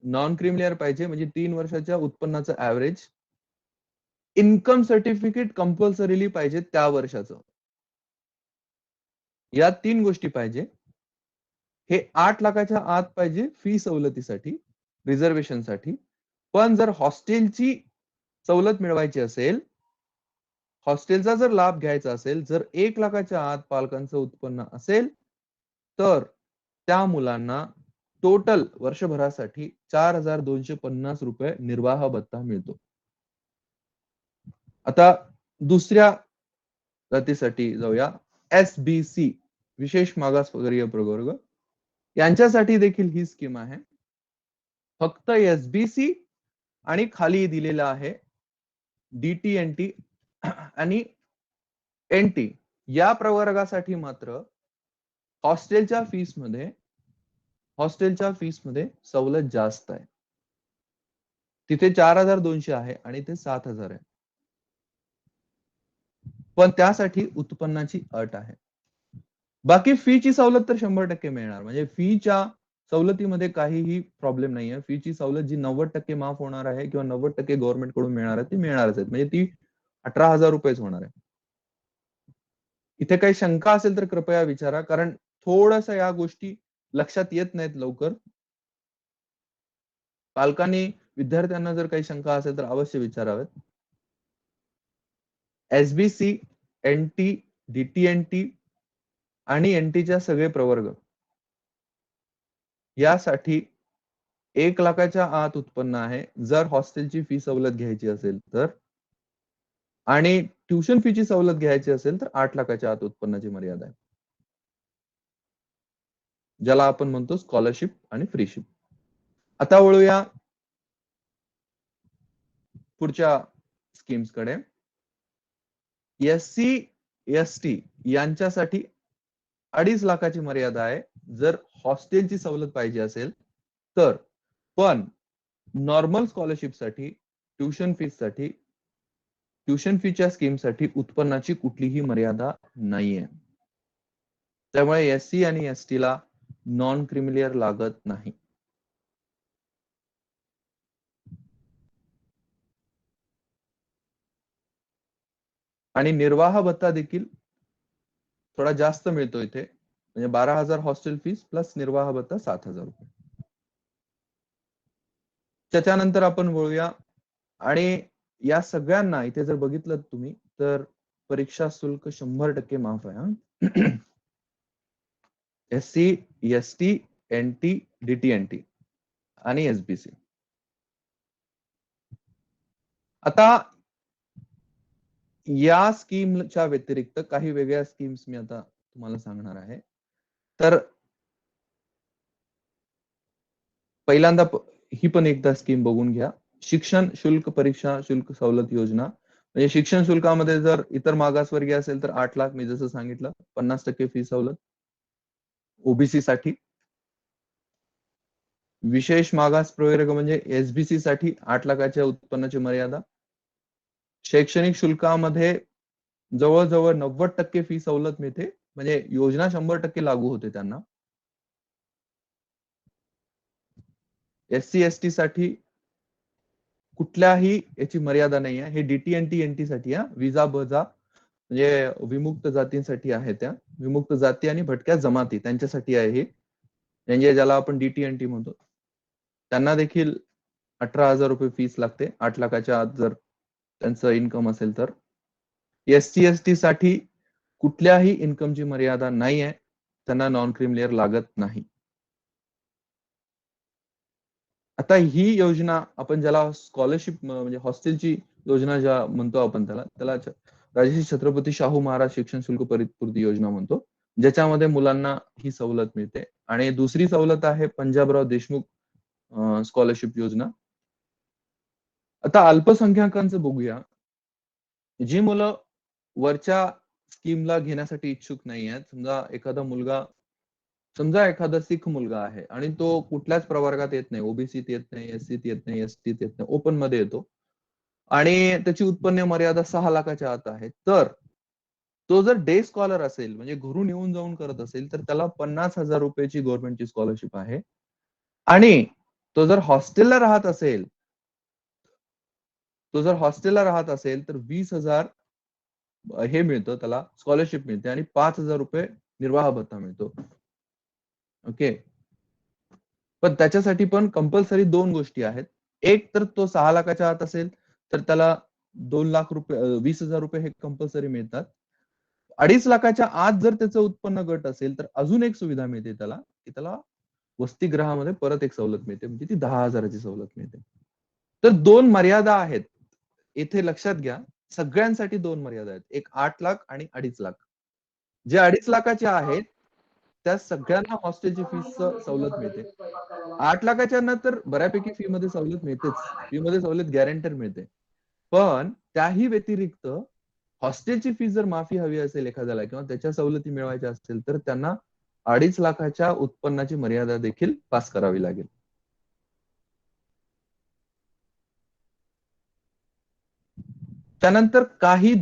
नॉन क्रिमिलियर पाहिजे म्हणजे 3 वर्षाच्या उत्पन्नाचं ऍव्हरेज, इन्कम सर्टिफिकेट कंपल्सरीली पाहिजे त्या वर्षाचं. या 3 गोष्टी पाहिजे. हे 8 लाखाच्या आत पाहिजे फी सवलतीसाठी, रिझर्वेशनसाठी. पण जर हॉस्टेलची सवलत मिळवायची असेल, हॉस्टेलचा जर लाभ घ्यायचा असेल, जर 1 लाखाच्या आत पालकांचं उत्पन्न असेल, तर त्या मुलांना टोटल वर्षभरासाठी 4,250 रुपये निर्वाह भत्ता मिळतो. आता दुसऱ्या जातीसाठी जाऊया. एसबीसी, विशेष मागासवर्गीय प्रवर्ग, यांच्यासाठी देखील ही स्कीम आहे. फक्त एसबीसी आणि खाली दिलेलं आहे डीटीएनटी आणि एनटी या प्रवर्गासाठी मात्र हॉस्टेलच्या फीसमध्ये सवलत जास्त आहे. तिथे 4,200 आहे आणि ते 7,000 आहे. पण त्यासाठी उत्पन्नाची अट आहे. बाकी फीची सवलत तर 100% मिळणार. म्हणजे फीच्या सवलतीमध्ये काहीही प्रॉब्लेम नाहीये. फीची सवलत जी 90% माफ होणार आहे किंवा 90% गव्हर्नमेंट कडून मिळणार आहे ती मिळणारच आहे. म्हणजे ती 18,000 रुपयेच होणार आहे. इथे काही शंका असेल तर कृपया विचारा, कारण थोडस या गोष्टी लक्षात येत नाहीत लवकर. पालकांनी विद्यार्थ्यांना जर काही शंका असेल तर अवश्य विचारावेत. एसबीसी, एनटी, डीटीएनटी आणि एनटीच्या सगळे प्रवर्ग यासाठी 1 लाखाच्या आत उत्पन्न आहे जर हॉस्टेलची फी सवलत घ्यायची असेल तर, आणि ट्युशन फीची सवलत घ्यायची असेल तर 8 लाखाच्या आत उत्पन्नाची मर्यादा आहे, ज्याला आपण म्हणतो स्कॉलरशिप आणि फ्रीशिप. आता वळूया पुढच्या स्कीम्स कडे. एससी एसटी यांच्यासाठी 2.5 लाखाची मर्यादा आहे जर हॉस्टेलची सवलत पाहिजे असेल तर. पण नॉर्मल स्कॉलरशिपसाठी, ट्युशन फीसाठी, ट्युशन फीच्या स्कीमसाठी उत्पन्नाची कुठलीही मर्यादा नाहीये. त्यामुळे एससी आणि एसटी ला नॉन क्रिमिलियर लागत नाही. आणि निर्वाह भत्ता देखील थोडा जास्त मिळतो इथे, म्हणजे 12,000 हॉस्टेल फीस प्लस निर्वाह भत्ता 7,000 रुपये. त्याच्यानंतर आपण वळूया, आणि या सगळ्यांना इथे जर बघितलं तुम्ही तर परीक्षा शुल्क 100% माफ आहे. एससी, एसटी, एनटी, डीटीएनटी आणि एसबीसी. आता या स्कीमच्या व्यतिरिक्त काही वेगळ्या स्कीम्स मी आता तुम्हाला सांगणार आहे. तर पहिल्यांदा ही पण एकदा स्कीम बघून घ्या. शिक्षण शुल्क परीक्षा शुल्क सवलत योजना. म्हणजे शिक्षण शुल्कामध्ये जर इतर मागासवर्गीय असेल तर 8 लाख, मी जसं सांगितलं 50% फी सवलत. ओबीसी साठी, विशेष मागास प्रवर्ग म्हणजे एसबीसी साठी 8 लाखाच्या उत्पन्नाची मर्यादा. शैक्षणिक शुल्कामध्ये जवळजवळ 90% फी सवलत मिळते, म्हणजे योजना 100% लागू होते त्यांना. एससी एसटी साठी कुठल्याही याची मर्यादा नाही आहे. हे डीटीएनटी एनटी साठी विजा बजा म्हणजे विमुक्त जातींसाठी आहे. त्या विमुक्त जाती आणि भटक्या जमाती त्यांच्यासाठी आहे हे, म्हणजे ज्याला आपण डीटीएनटी म्हणतो. त्यांना देखील 18,000 रुपये फीस लागते 8 लाखाच्या आत जर त्यांचं इन्कम असेल तर. एससी एसटी साठी कुठल्याही इन्कमची मर्यादा नाही आहे, त्यांना नॉन क्रिमिलियर लागत नाही. आता ही योजना आपण ज्याला स्कॉलरशिप म्हणजे हॉस्टेलची योजना ज्या म्हणतो आपण त्याला राजर्षी छत्रपती शाहू महाराज शिक्षण शुल्क परिपूर्ती योजना म्हणतो, ज्याच्यामध्ये मुलांना ही सवलत मिळते. आणि दुसरी सवलत आहे पंजाबराव देशमुख स्कॉलरशिप योजना. आता अल्पसंख्याकांचं बघूया. जी मुलं वरच्या स्कीमला घेण्यासाठी इच्छुक नाही आहेत, समजा एखादा सिख मुलगा आहे आणि तो कुठल्याच प्रवर्गात येत नाही, ओबीसीत येत नाही, एससीत येत नाही, एसटीत येत नाही, ओपन मध्ये येतो आणि त्याची उत्पन्न मर्यादा 6 लाखाच्या आत आहे, तर तो जर डे स्कॉलर असेल, म्हणजे घरून येऊन जाऊन करत असेल, तर त्याला 50,000 रुपयाची गव्हर्नमेंटची स्कॉलरशिप आहे. आणि तो जर हॉस्टेलला राहत असेल, तर 20,000 हे मिळतं, त्याला स्कॉलरशिप मिळते आणि 5,000 रुपये निर्वाह भत्ता मिळतो. ओके. पण त्याच्यासाठी पण कंपल्सरी 2 गोष्टी आहेत. एक तर तो 6 लाखाच्या आत असेल, तर त्याला 2 लाख रुपये 20,000 रुपये हे कंपल्सरी मिळतात. 2.5 लाखाच्या आत जर त्याचं उत्पन्न गट असेल, तर अजून एक सुविधा मिळते त्याला, की त्याला वसतिगृहामध्ये परत एक सवलत मिळते, म्हणजे ती 10,000 ची सवलत मिळते. तर 2 मर्यादा आहेत. येथे लक्षात घ्या, सगळ्यांसाठी 2 मर्यादा आहेत. एक 8 लाख आणि 2.5 लाख. जे 2.5 लाखाचे आहेत, त्या सगळ्यांना हॉस्टेलची फीस सवलत मिळते. 8 लाखाच्या तर बऱ्यापैकी फी मध्ये सवलत मिळतेच. फी मध्ये सवलत गॅरंटर मिळते. पण त्याही व्यतिरिक्त हॉस्टेलची फीस जर माफी हवी असेल एखाद्याला किंवा त्याच्या सवलती मिळवायच्या असतील, तर त्यांना 2.5 लाखाच्या उत्पन्नाची मर्यादा देखील पास करावी लागेल. त्यानंतर काही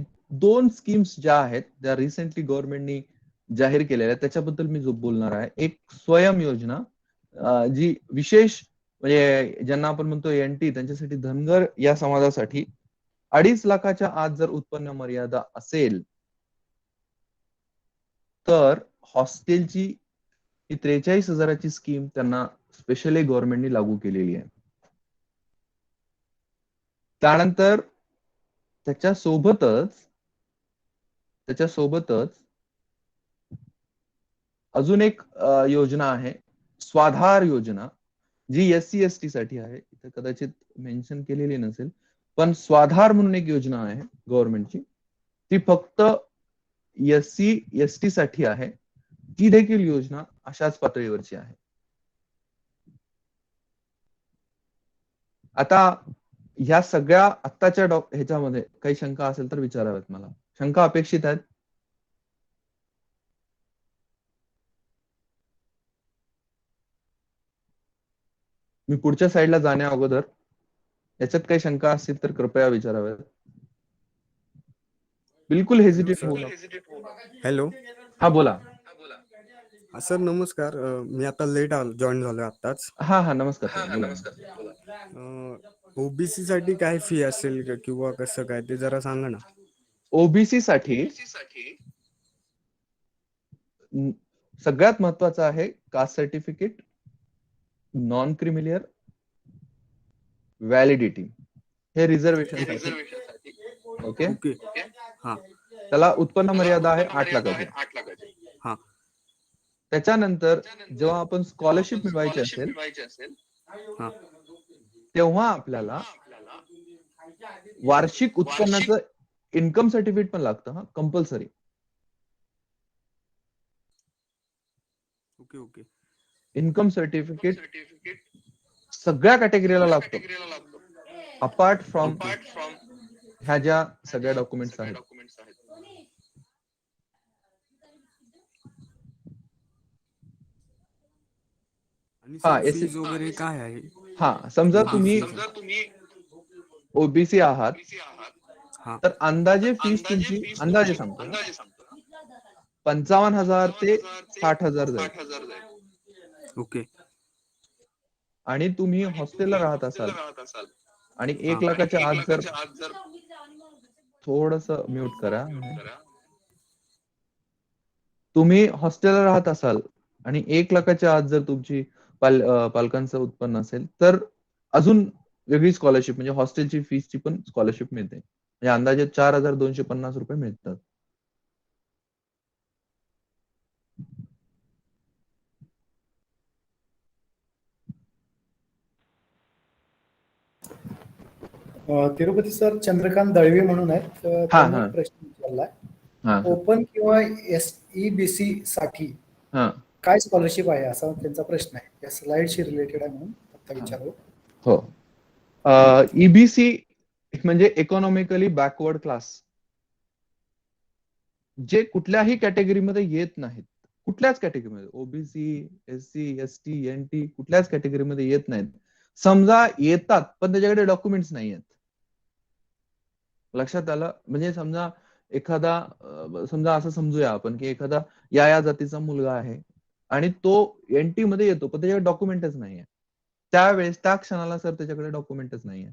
2 स्कीम्स ज्या आहेत, त्या रिसेंटली गव्हर्नमेंटनी जाहीर केलेल्या, त्याच्याबद्दल मी बोलणार आहे. एक स्वयं योजना, जी विशेष म्हणजे ज्यांना आपण म्हणतो एनटी, त्यांच्यासाठी, धनगर या समाजासाठी 2.5 लाखाच्या आत जर उत्पन्न मर्यादा असेल, तर हॉस्टेलची ही 43,000ची स्कीम त्यांना स्पेशली गव्हर्नमेंटनी लागू केलेली आहे. त्यानंतर त्याच्यासोबतच अजून एक योजना आहे, स्वाधार योजना, जी एससी एसटी साठी आहे. इथे कदाचित मेन्शन केलेली नसेल, पण स्वाधार म्हणून एक योजना आहे गव्हर्नमेंटची. ती फक्त एससी एसटी साठी आहे. ती देखील योजना अशाच पातळीवरची आहे. आता ह्या सगळ्या आत्ताच्या ह्याच्यामध्ये काही शंका असेल तर विचाराव्यात मला. शंका अपेक्षित आहेत? मी पुढच्या साईडला जाण्या अगोदर याच्यात काही शंका असतील तर कृपया विचाराव्यात. बिलकुल हेजिटेट होऊ नका. हॅलो. हा बोला. सर नमस्कार. मी आता लेट जॉईन झालोय आत्ताच. हा नमस्कार सर, बोला. ओबीसी साठी काय फी असेल किंवा कसं काय ते जरा सांगा ना. ओबीसी साठी सगळ्यात महत्वाचं आहे caste certificate, non creamy layer, validity, हे रिझर्वेशन साठी. ओके. हा. त्याला उत्पन्न मर्यादा आहे 8 लाखाची. हा. त्याच्यानंतर जेव्हा आपण स्कॉलरशिप मिळवायची असेल, तेव्हा आपल्याला वार्षिक उत्पन्नाचं इन्कम सर्टिफिकेट पण लागतं, हा कंपल्सरी. ओके. इन्कम सर्टिफिकेट सगळ्या कॅटेगरीला लागतं, अपार्ट फ्रॉम ह्या ज्या सगळ्या डॉक्युमेंट्स आहेत. हा. फीज वगैरे काय आहे? हा, समजा तुम्ही ओबीसी आहात, तर अंदाजे फीस तुमची, अंदाजे सांगतो, 55,000 ते 60,000 जाईल. ओके. आणि तुम्ही हॉस्टेलला राहत असाल आणि 1 लाखाच्या आत जर, थोडस म्यूट करा, तुम्ही हॉस्टेलला राहत असाल आणि 1 लाखाच्या आत जर तुमची पालकांचं उत्पन्न असेल, तर अजून वेगळी स्कॉलरशिप, म्हणजे हॉस्टेलची फीसची पण स्कॉलरशिप मिळते. म्हणजे अंदाजे 4,250 रुपये मिळतात. तिरुपती सर, चंद्रकांत दळवी म्हणून आहेत. त्यांनी एक प्रश्न विचारलाय, ओपन किंवा एसईबीसी साठी काय स्कॉलरशिप आहे, असा त्यांचा प्रश्न आहे. या स्लाइडशी रिलेटेड आहे म्हणून आता विचारू. हो. ईबीसी म्हणजे इकॉनॉमिकली बॅकवर्ड क्लास जे कुठल्याही कॅटेगरीमध्ये येत नाहीत, कुठल्याच कॅटेगरीमध्ये, ओबीसी, एससी, एसटी, एनटी, कुठल्याच कॅटेगरीमध्ये येत नाहीत. समजा येतात पण त्याच्याकडे डॉक्युमेंट्स नाही आहेत. लक्षात आलं? म्हणजे समजा एखादा समजा असं समजूया आपण की एखादा या जातीचा मुलगा आहे आणि तो एनटी मध्ये येतो पण त्याच्याकडे डॉक्युमेंटच नाहीये. त्यावेळेस त्या क्षणाला सर त्याच्याकडे डॉक्युमेंटच नाहीये.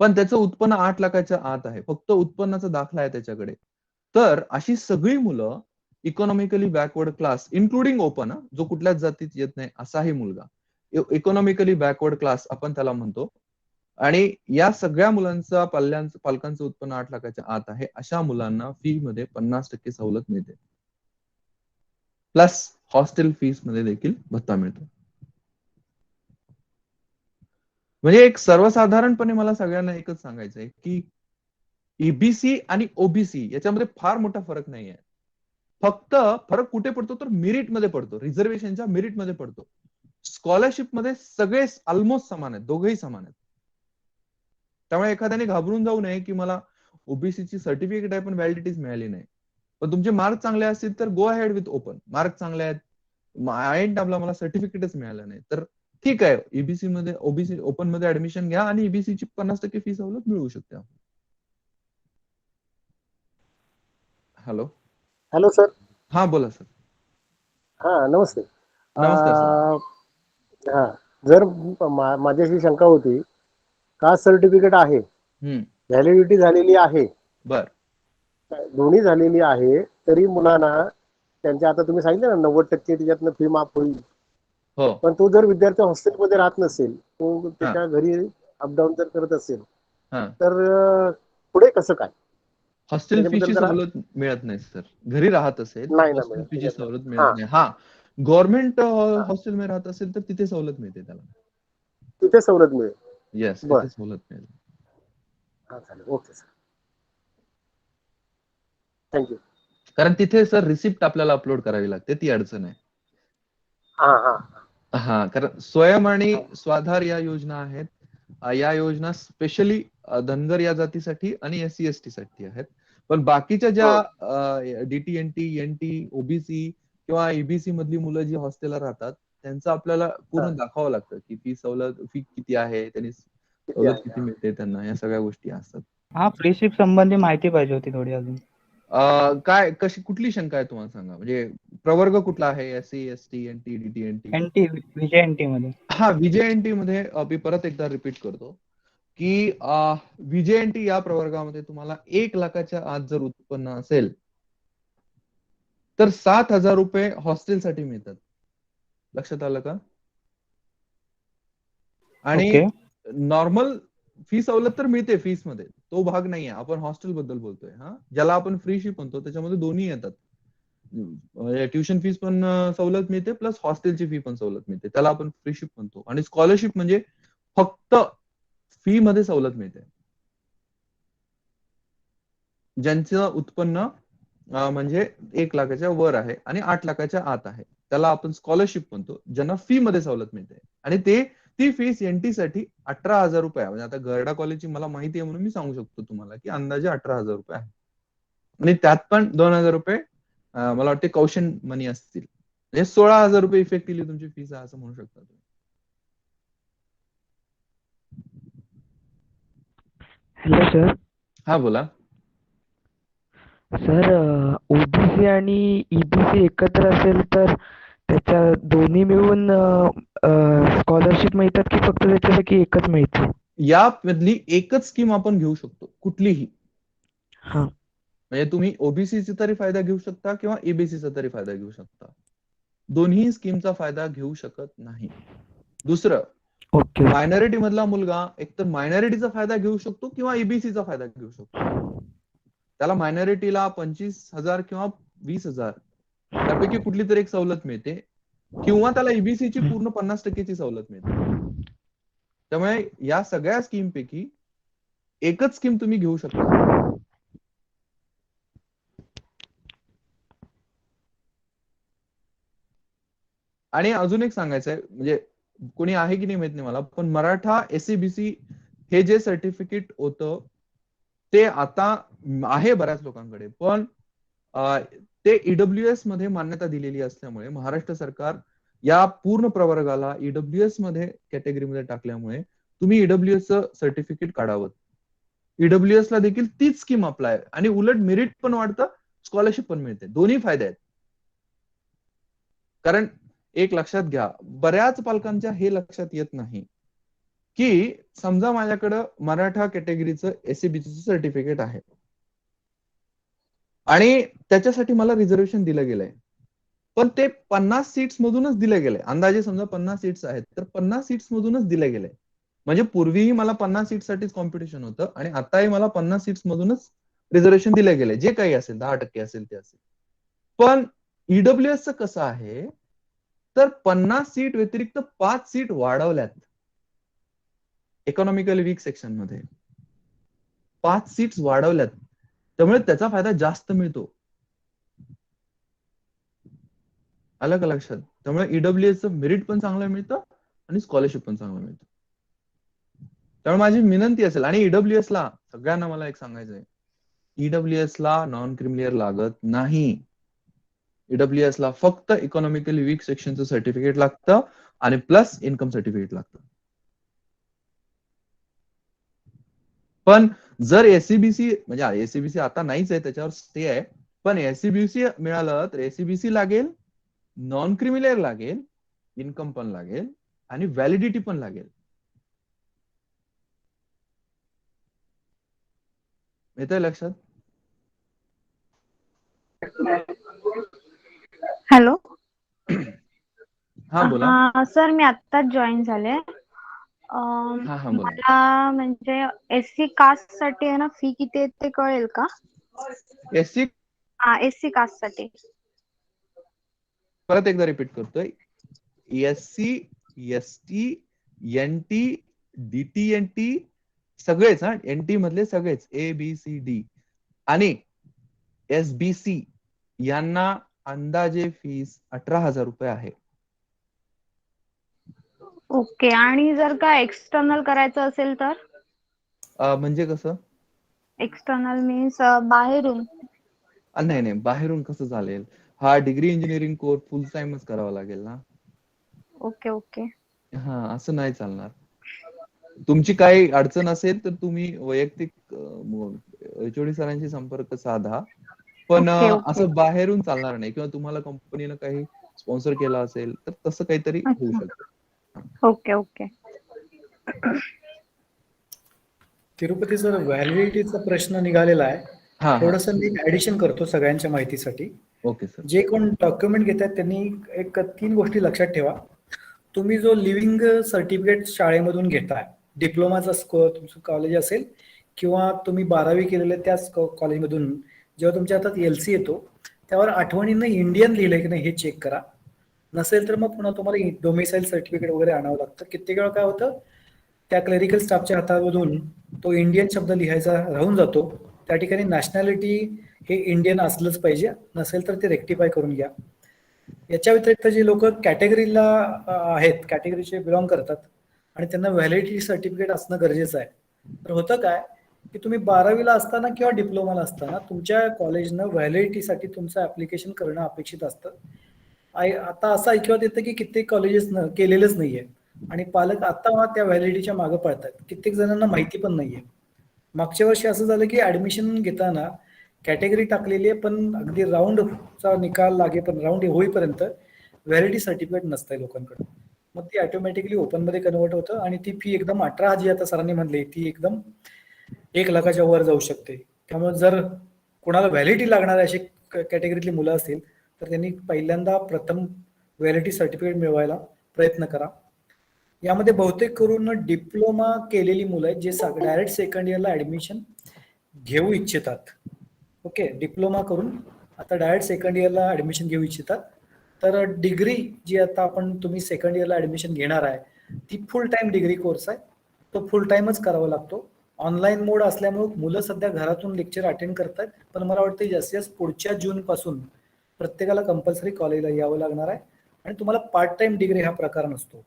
पण त्याचं उत्पन्न 8 लाखाच्या आत आहे. फक्त उत्पन्नाचा दाखला आहे त्याच्याकडे. तर अशी सगळी मुलं economically backward class including open, जो कुठल्याच जातीत येत नाही असाही मुलगा, इकॉनॉमिकली बॅकवर्ड क्लास आपण त्याला म्हणतो, आणि या सगळ्या मुलांचा पालकांचं उत्पन्न 8 लाखाच्या आत आहे, अशा मुलांना फी मध्ये 50% सवलत मिळते. प्लस हॉस्टेल फीस मध्ये देखील भत्ता मिळतो. म्हणजे एक सर्वसाधारणपणे मला सगळ्यांना एकच सांगायचं आहे की ईबीसी आणि ओबीसी याच्यामध्ये फार मोठा फरक नाही आहे. फक्त फरक कुठे पडतो तर मेरिट मध्ये पडतो, रिझर्वेशनच्या मेरिट मध्ये पडतो. स्कॉलरशिप मध्ये सगळे ऑलमोस्ट समान आहेत, दोघेही समान आहेत. त्यामुळे एखाद्याने घाबरून जाऊ नये की मला ओबीसीची सर्टिफिकेट आहे पण व्हॅलिडिटीच मिळाली नाही. पण तुमचे मार्क चांगले असतील तर go ahead with open. Mark चांगले आहेत, आयन टाकला मला सर्टिफिकेटच मिळालं नाही, तर ठीक आहे, ईबीसी मध्ये ओबीसी ओपन मध्ये ऍडमिशन घ्या आणि ईबीसी ची 50% फी सवलत मिळू शकते. हॅलो. Hello sir. हा बोला सर. हा नमस्ते. नमस्कार सर. हा, जर माझ्याशी शंका होती, कास्ट सर्टिफिकेट आहे, व्हॅलिडिटी झालेली आहे, बर, दोन्ही झालेली आहे, तरी मुलांना त्यांच्या, आता तुम्ही सांगितलं ना 90% त्याच्यातनं फी माफ होईल, हो, पण तो जर विद्यार्थी हॉस्टेलमध्ये राहत नसेल, तो त्याच्या घरी अपडाऊन जर करत असेल, तर पुढे कसं काय? हॉस्टेल फीची सवलत मिळत नाही सर. घरी राहत असेल तर नाही ना हॉस्टेल मिळत फीची त्याच्यातनं. सवलत मिळत नाही. हा, गव्हर्नमेंट हॉस्टेल मध्ये राहत असेल तर तिथे सवलत मिळते त्याला. तिथे सवलत मिळेल. येस, बर, तिथे सवलत मिळेल. हा चालेल, ओके सर, थँक्यू. कारण तिथे सर रिसिप्ट आपल्याला अपलोड करावी लागते, ती अडचण आहे. हा हा हा, कारण स्वयं आणि स्वाधार या योजना आहेत. या योजना स्पेशली धनगर या जातीसाठी आणि एससी एसटी साठी आहेत. पण बाकीच्या ज्या डीटीएनटी, एनटी, ओबीसी किंवा ईबीसी मधली मुलं जी हॉस्टेलला राहतात, त्यांचं आपल्याला पूर्ण दाखवावं लागतं की फी किती आहे, त्यांनी सवलत किती मिळते त्यांना, या सगळ्या गोष्टी असतात. हा, फ्रीशिप संबंधी माहिती पाहिजे होती थोडी अजून. काय, कशी, कुठली शंका आहे तुम्हाला सांगा? म्हणजे प्रवर्ग कुठला आहे? SC, ST, NT, DTNT? NT, विजय एनटी मध्ये. हा, विजय एनटी मध्ये मी परत एकदा रिपीट करतो की विजय एनटी या प्रवर्गामध्ये तुम्हाला 1 लाखाच्या आत जर उत्पन्न असेल तर 7,000 रुपये हॉस्टेलसाठी मिळतात. लक्षात आलं का? आणि नॉर्मल फी सवलत तर मिळते फीस मध्ये, तो भाग नाहीये. आपण हॉस्टेल बद्दल बोलतोय. हा, ज्याला आपण फ्रीशिप म्हणतो त्याच्यामध्ये दोन्ही येतात. ट्युशन फीस पण सवलत मिळते प्लस हॉस्टेलची फी पण सवलत मिळते, त्याला आपण फ्रीशिप म्हणतो. आणि स्कॉलरशिप म्हणजे फक्त फी मध्ये सवलत मिळते. ज्यांचं उत्पन्न म्हणजे 1 लाखाच्या वर आहे आणि 8 लाखाच्या आत आहे, त्याला आपण स्कॉलरशिप म्हणतो. ज्यांना फी मध्ये सवलत मिळते, आणि ती फीस एनटी साठी 18,000 रुपये. म्हणजे आता गर्डा कॉलेजची मला माहिती आहे म्हणून मी सांगू शकतो तुम्हाला की अंदाजे 18,000 रुपये आहे. आणि त्यात पण 2,000 रुपये मला वाटते कौशन मनी असतील. म्हणजे 16,000 रुपये इफेक्टिव्हली तुमची फीस आहे असं म्हणू शकता तुम्ही. Hello sir. हा बोला सर, ओबीसी आणि ईबीसी एकत्र असेल तर त्याच्या दोन्ही मिळून स्कॉलरशिप मिळतात की फक्त त्याच्यापैकी एकच मिळते? यामधली एकच स्कीम आपण घेऊ शकतो, कुठलीही. हा, म्हणजे तुम्ही ओबीसीचा तरी फायदा घेऊ शकता किंवा ईबीसीचा तरी फायदा घेऊ शकता. दोन्ही स्कीमचा फायदा घेऊ शकत नाही. दुसरं, ओके. मायनॉरिटी मधला मुलगा एकतर मायनॉरिटीचा फायदा घेऊ शकतो किंवा ईबीसीचा फायदा घेऊ शकतो. त्याला मायनॉरिटीला 25,000 किंवा 20,000 त्यापैकी कुठली तरी एक सवलत मिळते, किंवा त्याला ईबीसीची पूर्ण 50%ची सवलत मिळते. त्यामुळे या सगळ्या स्कीम पैकी एकच स्कीम तुम्ही घेऊ शकता. आणि अजून एक सांगायचं आहे, म्हणजे कोणी आहे की नाही माहित नाही मला, पण मराठा एससीबीसी हे जे सर्टिफिकेट होतं ते आता आहे बऱ्याच लोकांकडे, पण ते ईडब्ल्यूएस मध्ये मान्यता दिलेली असल्यामुळे महाराष्ट्र सरकार या पूर्ण प्रवर्गाला ईडब्ल्यूएस मध्ये कॅटेगरीमध्ये टाकल्यामुळे तुम्ही ईडब्ल्यूएस चं सर्टिफिकेट काढावं. ईडब्ल्यूएस ला देखील तीच स्कीम अप्लाय आणि उलट मेरिट पण वाढतं, स्कॉलरशिप पण मिळते. दोन्ही फायदे आहेत. कारण एक लक्षात घ्या, बऱ्याच पालकांच्या हे लक्षात येत नाही की समजा माझ्याकडं मराठा कॅटेगरीचं एससीबीसी सर्टिफिकेट आहे आणि त्याच्यासाठी मला रिझर्वेशन दिलं गेलंय, पण ते 50 सीट्स मधूनच दिले गेले. अंदाजे समजा 50 सीट्स आहेत, तर 50 सीट्स मधूनच दिले गेले. म्हणजे पूर्वीही मला 50 सीट साठीच कॉम्पिटिशन होतं आणि आताही मला 50 सीट्स मधूनच रिझर्वेशन दिले गेले. जे काही असेल, 10% असेल ते असेल. पण ईडब्ल्यूएसचं कसं आहे, तर 50 सीट व्यतिरिक्त 5 सीट वाढवल्यात इकॉनॉमिकली वीक सेक्शन मध्ये. 5 सीट्स वाढवल्यात, त्यामुळे त्याचा फायदा जास्त मिळतो. आलं का लक्षात? त्यामुळे ईडब्ल्यूएसचं मेरिट पण चांगलं मिळतं आणि स्कॉलरशिप पण चांगलं मिळतं. त्यामुळे माझी विनंती असेल, आणि ईडब्ल्यूएस ला सगळ्यांना मला एक सांगायचंय, ईडब्ल्यूएस ला नॉन क्रिमिलियर लागत नाही. ईडब्ल्यूएस ला फक्त इकॉनॉमिकली वीक सेक्शनचं सर्टिफिकेट लागतं आणि प्लस इन्कम सर्टिफिकेट लागतं. पण जर एससीबीसी, म्हणजे एससीबीसी आता नाहीच आहे, त्याच्यावर स्टे आहे, पण एससीबीसी मिळालं तर एससीबीसी लागेल, नॉन क्रिमिलियर लागेल, इन्कम पण लागेल आणि व्हॅलिडिटी पण लागेल. येतंय लक्षात? हॅलो. हा बोला. हा सर, मी आत्ताच जॉईन झाले. हा बोला. मला म्हणजे एससी कास्ट साठी आहे ना, फी किती आहे ते कळेल का? एससी एससी कास्ट साठी. परत एकदा रिपीट करतोय, एससी, एसटी, एनटी, डीटीएनटी सगळेच, हा एनटी मधले सगळेच, ए बी सी डी आणि एसबीसी यांना अंदाजे फीस 18,000 रुपये आहे. ओके. आणि जर का एक्सटर्नल करायचं असेल तर? म्हणजे कसं? एक्सटर्नल मीन्स बाहेरून? नाही नाही, बाहेरून कसं चालेल? हा डिग्री इंजिनिअरिंग कोर्स फुल टाइमच करावा लागेल ना. Okay okay. हा, असं नाही चालणार. तुमची काही अडचण असेल तर तुम्ही वैयक्तिक एचओडी सरांशी संपर्क साधा, पण ओके ओके. असं बाहेरून चालणार नाही. किंवा तुम्हाला कंपनीनं काही स्पॉन्सर केला असेल तर तसं काहीतरी होऊ अच्छा. शकतं. Okay okay. तिरुपती सर, व्हॅलिडिटीचा प्रश्न निघालेला आहे. हा थोडस मी ऍडिशन करतो सगळ्यांच्या माहितीसाठी. Okay sir. जे कोण डॉक्युमेंट घेतात त्यांनी एक 3 गोष्टी लक्षात ठेवा. तुम्ही जो लिव्हिंग सर्टिफिकेट शाळेमधून घेताय, डिप्लोमाचा तुमचं कॉलेज असेल किंवा तुम्ही 12वी केलेलं त्याच कॉलेजमधून, जेव्हा तुमच्या हातात एलसी येतो त्यावर आठवणीनं इंडियन लिहिलंय की नाही हे चेक करा. नसेल तर मग पुन्हा तुम्हाला डोमिसाईल सर्टिफिकेट वगैरे आणावं लागतं. कित्येक वेळा काय होतं, त्या क्लरिकल स्टाफच्या हातामधून तो इंडियन शब्द लिहायचा राहून जातो. त्या ठिकाणी नॅशनॅलिटी हे इंडियन असलंच पाहिजे, नसेल तर ते रेक्टिफाय करून घ्या. याच्या व्यतिरिक्त जे लोक कॅटेगरीला आहेत, कॅटेगरीचे बिलॉंग करतात आणि त्यांना व्हॅलिडिटी सर्टिफिकेट असणं गरजेचं आहे. तर होतं काय की तुम्ही 12वीला असताना किंवा डिप्लोमाला असताना तुमच्या कॉलेजनं व्हॅलिडिटीसाठी तुमचं ऍप्लिकेशन करणं अपेक्षित असतं. आता असं ऐकवत येतं की कित्येक कॉलेजेसनं केलेलंच नाहीये आणि पालक आता त्या व्हॅलिडिटीच्या मागे पडतात. कित्येक जणांना माहिती पण नाहीये. मागच्या वर्षी असं झालं की ऍडमिशन घेताना कॅटेगरी टाकलेली आहे, पण अगदी राऊंडचा निकाल पण राऊंड होईपर्यंत व्हॅलिडिटी सर्टिफिकेट नसतंय लोकांकडे. मग ती ऑटोमॅटिकली ओपनमध्ये कन्वर्ट होतं आणि ती फी एकदम 18 जी आता सरांनी म्हणली ती एकदम 1 लाखाच्या वर जाऊ शकते. त्यामुळे जर कोणाला व्हॅलिडिटी लागणारे अशी कॅटेगरीतली मुलं असतील तर त्यांनी पहिल्यांदा प्रथम व्हॅलिडिटी सर्टिफिकेट मिळवायला प्रयत्न करा. यामध्ये बहुतेक करून डिप्लोमा केलेली मुलं आहेत जे डायरेक्ट सेकंड इयरला ऍडमिशन घेऊ इच्छितात. ओके, डिप्लोमा करून आता डायरेक्ट सेकंड इयरला ऍडमिशन घेऊ इच्छितात. तर डिग्री जी आता तुम्ही सेकंड इयरला ऍडमिशन घेणार आहे ती फुल टाइम डिग्री कोर्स आहे. तो फुल टाइमच करावा लागतो. ऑनलाईन मोड असल्यामुळे मुलं सध्या घरातून लेक्चर अटेंड करतात, पण मला वाटतं जास्तीत जास्त पुढच्या जून पासून प्रत्येकाला कंपल्सरी कॉलेजला यावं लागणार आहे आणि तुम्हाला पार्ट टाइम डिग्री हा प्रकार नसतो.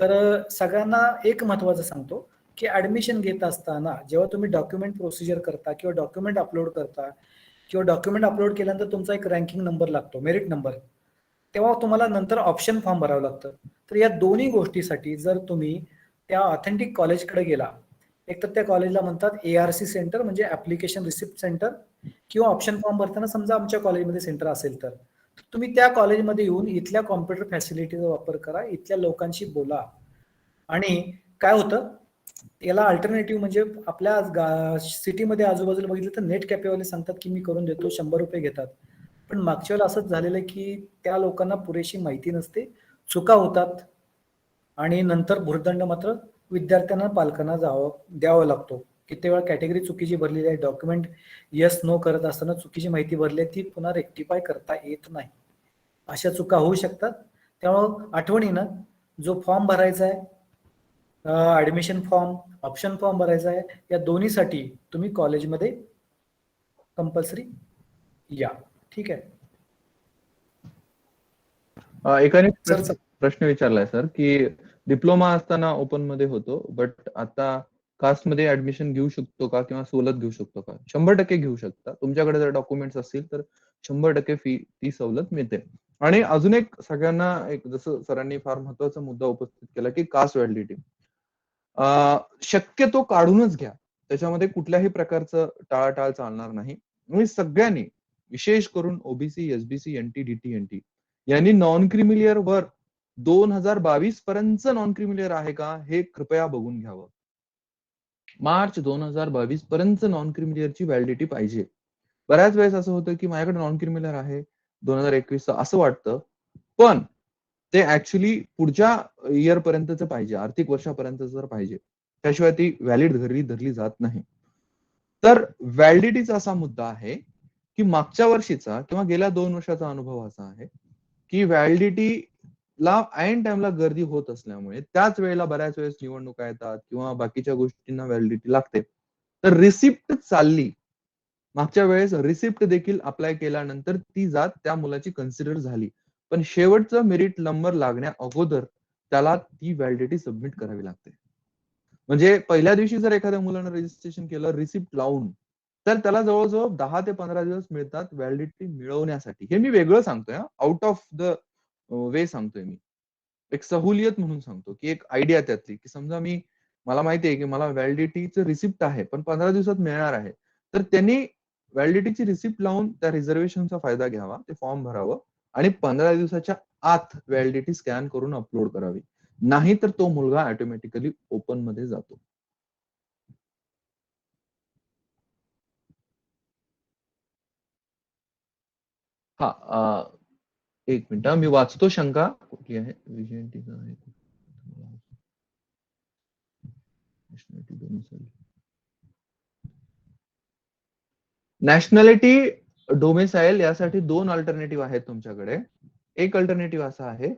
तर सगळ्यांना एक महत्वाचं सांगतो की ऍडमिशन घेत असताना जेव्हा तुम्ही डॉक्युमेंट प्रोसिजर करता किंवा डॉक्युमेंट अपलोड करता किंवा डॉक्युमेंट अपलोड केल्यानंतर तुमचा एक रँकिंग नंबर लागतो, मेरिट नंबर. तेव्हा तुम्हाला नंतर ऑप्शन फॉर्म भरावं लागतं. तर या दोन्ही गोष्टीसाठी जर तुम्ही त्या ऑथेंटिक कॉलेजकडे गेला, एक तर त्या कॉलेजला म्हणतात ARC सेंटर, म्हणजे ऍप्लिकेशन रिसिप्ट सेंटर, किंवा ऑप्शन फॉर्म भरताना समजा आमच्या कॉलेजमध्ये सेंटर असेल तर तुम्ही त्या कॉलेजमध्ये येऊन इथल्या कॉम्प्युटर फॅसिलिटीचा वापर करा, इथल्या लोकांशी बोला. आणि काय होतं, याला अल्टरनेटिव्ह म्हणजे आपल्या सिटीमध्ये आजूबाजूला बघितलं तर नेट कॅफेवाले सांगतात की मी करून देतो, 100 रुपये घेतात. पण मागच्या वेळेला असंच झालेलं आहे की त्या लोकांना पुरेशी माहिती नसते, चुका होतात आणि नंतर भुर्दंड मात्र विद्यार्थ्यांना पालकांना द्यावा लागतो. किती वेळा कॅटेगरी चुकीची भरलेली आहे, डॉक्युमेंट येस नो करत असताना चुकीची माहिती भरली आहे, ती पुन्हा रेक्टिफाय करता येत नाही. अशा चुका होऊ शकतात. त्यामुळं आठवणीनं जो फॉर्म भरायचा आहे, ऍडमिशन फॉर्म, ऑप्शन फॉर्म भरायचा आहे, या दोन्हीसाठी तुम्ही कॉलेजमध्ये कंपल्सरी या. ठीक आहे एकाने सर. प्रश्न विचारलाय सर की डिप्लोमा असताना ओपन मध्ये होतो, बट आता कास्ट मध्ये ऍडमिशन घेऊ शकतो का किंवा सवलत घेऊ शकतो का? 100% घेऊ शकता. तुमच्याकडे जर डॉक्युमेंट्स असतील तर 100% फी ती सवलत मिळते. आणि अजून एक सगळ्यांना एक, जसं सरांनी फार महत्वाचा मुद्दा उपस्थित केला की कास्ट व्हॅलिडिटी शक्यतो काढूनच घ्या. त्याच्यामध्ये कुठल्याही प्रकारचं टाळाटाळ चालणार नाही. आणि सगळ्यांनी, विशेष करून OBC, SBC, NT, DT, NT यांनी नॉन क्रिमिलियर वर 2022 पर्यंत नॉन क्रिमिलियर आहे का हे कृपया बघून घ्यावं. मार्च 2022 पर्यंत नॉन क्रिमिलियरची व्हॅलिडिटी पाहिजे. बऱ्याच वेळेस असं होतं की माझ्याकडे नॉन क्रिमिलियर आहे 2021 असं वाटतं, पण ते ऍक्च्युली पुढच्या इयर पर्यंतच पाहिजे, आर्थिक वर्षापर्यंत जर पाहिजे, त्याशिवाय ती व्हॅलिड धरली जात नाही. तर व्हॅलिडिटीचा असा मुद्दा आहे की मागच्या वर्षीचा किंवा गेल्या 2 वर्षाचा अनुभव असा आहे की व्हॅलिडिटीला ऐन टाइमला गर्दी होत असल्यामुळे, त्याच वेळेला बऱ्याच वेळेस निवडणुका येतात किंवा बाकीच्या गोष्टींना व्हॅलिडिटी लागते, तर रिसिप्ट चालली. मागच्या वेळेस रिसिप्ट देखील अप्लाय केल्यानंतर ती जात त्या मुलाची कन्सिडर झाली, पण शेवटचं मेरिट नंबर लागण्या अगोदर त्याला ती व्हॅलिडिटी सबमिट करावी लागते. म्हणजे पहिल्या दिवशी जर एखाद्या मुलानं रजिस्ट्रेशन केलं रिसिप्ट लावून, तर त्याला जवळजवळ 10 ते 15 दिवस मिळतात व्हॅलिडिटी मिळवण्यासाठी. हे मी वेगळं सांगतोय, आउट ऑफ द वे सांगतोय मी. एक सहूलियत म्हणून सांगतो की एक आयडिया त्यातली, की समजा मला माहिती आहे की मला व्हॅलिडिटीचं रिसिप्ट आहे पण 15 दिवसात मिळणार आहे, तर त्यांनी व्हॅलिडिटीची रिसिप्ट लावून त्या रिझर्वेशनचा फायदा घ्यावा, ते फॉर्म भरावं आणि 15 दिवसाच्या आत व्हॅलिडिटी स्कॅन करून अपलोड करावी. नाही तर तो मुलगा ऑटोमॅटिकली ओपन मध्ये जातो. हा, एक मिनिट, मी वाचतो शंका कुठली आहे. नॅशनॅलिटी डोमेसाईल यासाठी 2 अल्टरनेटिव्ह आहेत तुमच्याकडे. एक अल्टरनेटिव्ह असा आहे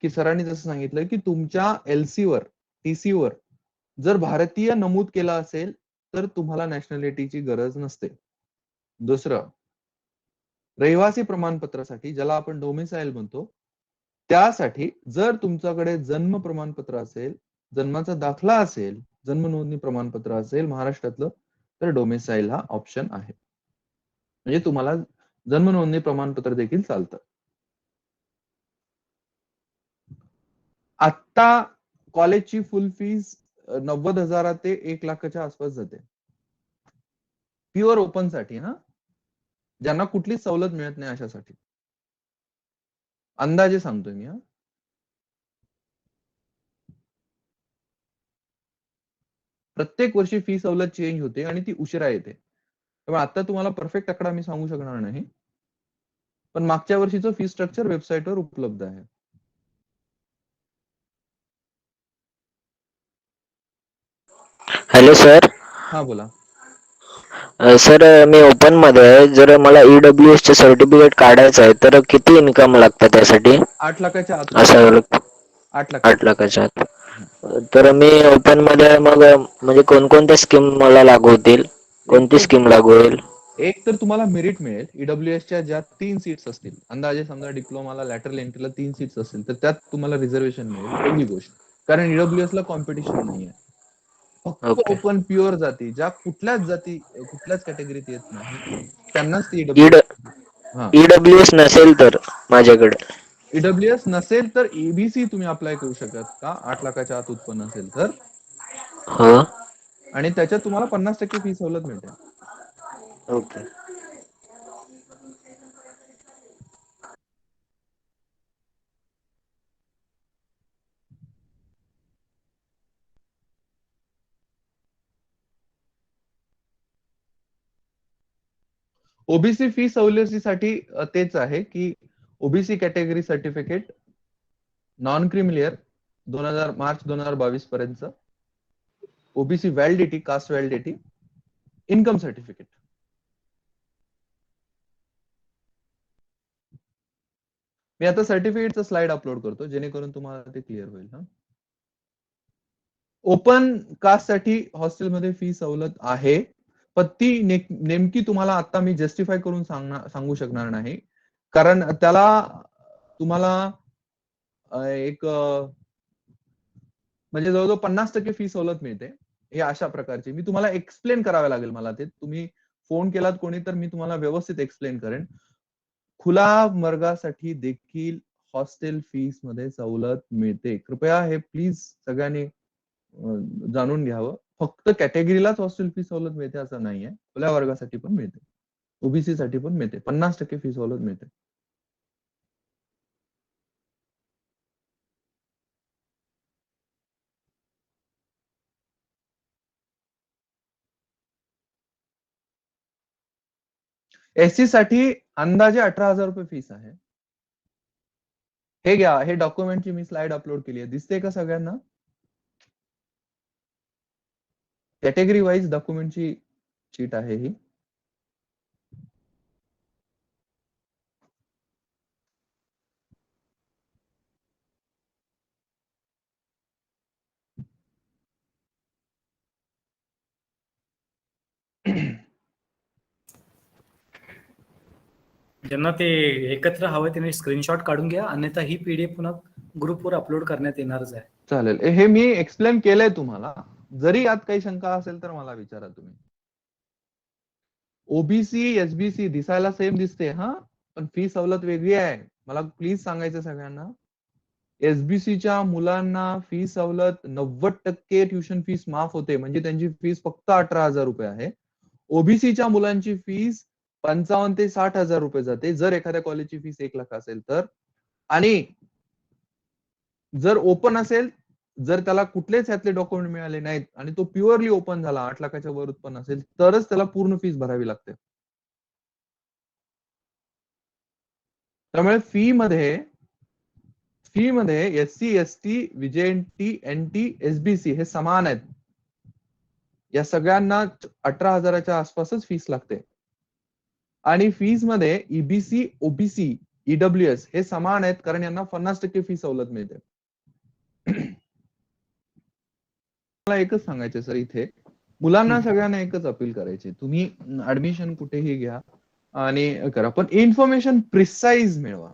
की सरांनी जसं सांगितलं की तुमच्या एलसी वर, टीसी वर जर भारतीय नमूद केला असेल तर तुम्हाला नॅशनॅलिटीची गरज नसते. दुसरं, रहिवासी प्रमाणपत्रासाठी, ज्याला आपण डोमेसाईल म्हणतो, त्यासाठी जर तुमच्याकडे जन्म प्रमाणपत्र असेल, जन्माचा दाखला असेल, जन्म नोंदणी प्रमाणपत्र असेल महाराष्ट्रातलं, तर डोमेसाईल हा ऑप्शन आहे. म्हणजे तुम्हाला जन्म नोंदणी प्रमाणपत्र देखील चालतं. आता कॉलेजची फुल फीस 90,000 ते 1,00,000च्या आसपास जाते, प्युअर ओपन साठी. ज्यांना कुठलीच सवलत मिळत नाही अशासाठी अंदाजे सांगतोय मी. प्रत्येक वर्षी फी सवलत चेंज होते आणि ती उशिरा येते. त्यामुळे आता तुम्हाला परफेक्ट आकडा मी सांगू शकणार नाही, पण मागच्या वर्षीचं फी स्ट्रक्चर वेबसाईटवर उपलब्ध आहे. Hello sir. हा बोला. सर मी ओपन मध्ये आहे. जर मला ईडब्ल्यूएस चे सर्टिफिकेट काढायचं आहे तर किती इन्कम लागतं त्यासाठी? 8 लाखाच्या आत. असं 8 लाखाच्या आत. तर मी ओपन मध्ये मग म्हणजे कोणकोणत्या स्कीम मला लागू होतील? कोणती स्कीम लागू होईल? एक तर तुम्हाला मेरिट मिळेल. ईडब्ल्यूएसच्या ज्या 3 सीट्स असतील, अंदाजे समजा डिप्लोमाला लॅटरल एंट्रीला 3 सीट्स असतील, तर त्यात तुम्हाला रिझर्वेशन मिळेल. पहिली गोष्ट, कारण ईडब्ल्यूएस ला कॉम्पिटिशन नाहीये. फक्त ओके. ओपन प्युअर जाती, ज्या कुठल्याच कॅटेगरीत येत नाही, त्यांनाच ती हा ईडब्ल्यूएस नसेल तर माझ्याकडे. ईडब्ल्यूएस नसेल तर एबीसी तुम्ही अप्लाय करू शकत का 8 लाखाच्या आत उत्पन्न असेल तर, हो. आणि त्याच्यात तुम्हाला 50% फी सवलत मिळते. ओके. ओबीसी फी सवलतीसाठी तेच आहे की OBC category certificate non creamy layer March 2022 पर्यंत, OBC validity, caste validity, income certificate. मी आता सर्टिफिकेटचं स्लाइड अपलोड करतो जेणेकरून तुम्हाला ते क्लिअर होईल. हा, ओपन कास्ट साठी हॉस्टेलमध्ये फी सवलत आहे, पण ती नेमकी तुम्हाला आता मी जस्टिफाय करून सांगू शकणार नाही, कारण त्याला तुम्हाला एक म्हणजे जवळजवळ 50% फी सवलत मिळते. हे अशा प्रकारची मी तुम्हाला एक्सप्लेन करावे लागेल मला ते. तुम्ही फोन केलात कोणी तर मी तुम्हाला व्यवस्थित एक्सप्लेन करेन. खुला वर्गासाठी देखील हॉस्टेल फीस मध्ये सवलत मिळते. कृपया हे प्लीज सगळ्यांनी जाणून घ्यावं. फक्त कॅटेगरीलाच हॉस्टेल फी सवलत मिळते असं नाहीये, खुल्या वर्गासाठी पण मिळते, ओबीसी साठी पण मिळते, 50% फी सवलत मिळते. एससी साठी अंदाजे 18,000 रुपये फीस आहे. हे घ्या, हे डॉक्युमेंटची मी स्लाइड अपलोड केली आहे, दिसते का सगळ्यांना? कॅटेगरी वाईज डॉक्युमेंटची शीट आहे ही. ज्यांना ते एकत्र हवं त्यांनी स्क्रीनशॉट काढून घ्या, अन्यथा ही पीडीएफ पुन्हा ग्रुपवर अपलोड करण्यात येणारच आहे. चालेल, हे मी एक्सप्लेन केलंय तुम्हाला. जरी यात काही शंका असेल तर मला विचारा तुम्ही. ओबीसी एसबीसी दिसायला सेम दिसते हा, पण फी सवलत वेगळी आहे. मला प्लीज सांगायचं सगळ्यांना, एसबीसीच्या मुलांना फी सवलत 90% ट्युशन फीस माफ होते, म्हणजे त्यांची फीस फक्त 18,000 रुपये आहे. ओबीसीच्या मुलांची फीस 55,000 ते 60,000 रुपये जाते, जर एखाद्या कॉलेजची फीस 1 लाख असेल तर. आणि जर ओपन असेल, जर त्याला कुठलेच यातले डॉक्युमेंट मिळाले नाहीत आणि तो प्युअरली ओपन झाला, 8 लाखाच्या वर उत्पन्न असेल, तरच त्याला पूर्ण फीस भरावी लागते. त्यामुळे फी मध्ये SC ST VJNT NT SBC हे समान आहेत. या सगळ्यांना 18,000च्या आसपासच फीस लागते. आणि फीस मध्ये ईबीसी ओबीसी ईडब्ल्यूएस हे समान आहेत, कारण यांना 50% फी सवलत मिळते. मला एकच सांगायचं सर, इथे मुलांना सगळ्यांना एकच अपील करायची, तुम्ही ऍडमिशन कुठेही घ्या आणि करा, पण इन्फॉर्मेशन प्रिसाईज मिळवा.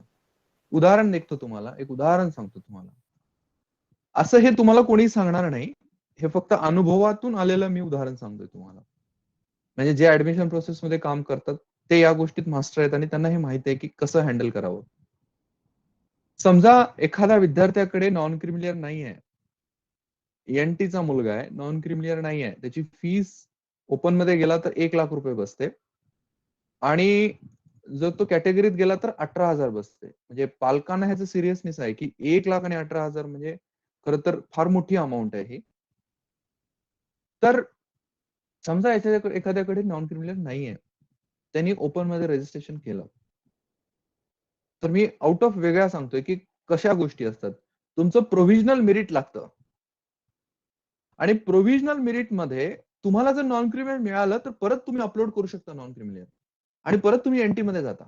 उदाहरण देतो तुम्हाला, एक उदाहरण सांगतो तुम्हाला. असं हे तुम्हाला कोणी सांगणार नाही, हे फक्त अनुभवातून आलेलं मी उदाहरण सांगतोय तुम्हाला. म्हणजे जे ऍडमिशन प्रोसेस मध्ये काम करतात ते या गोष्टीत मास्टर आहेत आणि त्यांना हे माहिती आहे की कसं हँडल करावं. समजा एखाद्या विद्यार्थ्याकडे नॉन क्रिमिलियर नाही आहे, एनटीचा मुलगा आहे, नॉन क्रिमिलियर नाही आहे, त्याची फीस ओपन मध्ये गेला तर 1 लाख रुपये बसते आणि जर तो कॅटेगरीत गेला तर 18,000 बसते. म्हणजे पालकांना ह्याचं सिरियसनेस आहे की 1 लाख आणि 18,000 म्हणजे खरं तर फार मोठी अमाऊंट आहे ही. तर समजा एखाद्याकडे नॉन क्रिमिलियर नाहीये, त्यांनी ओपन मध्ये रजिस्ट्रेशन केलं, तर मी आउट ऑफ वेगळा सांगतोय की कशा गोष्टी असतात. तुमचं प्रोव्हिजनल मेरिट लागतं आणि प्रोव्हिजनल मेरिट मध्ये तुम्हाला जर नॉन क्रिमिलियर मिळालं तर परत तुम्ही अपलोड करू शकता नॉन क्रिमिलियर आणि परत तुम्ही एनटी मध्ये जाता.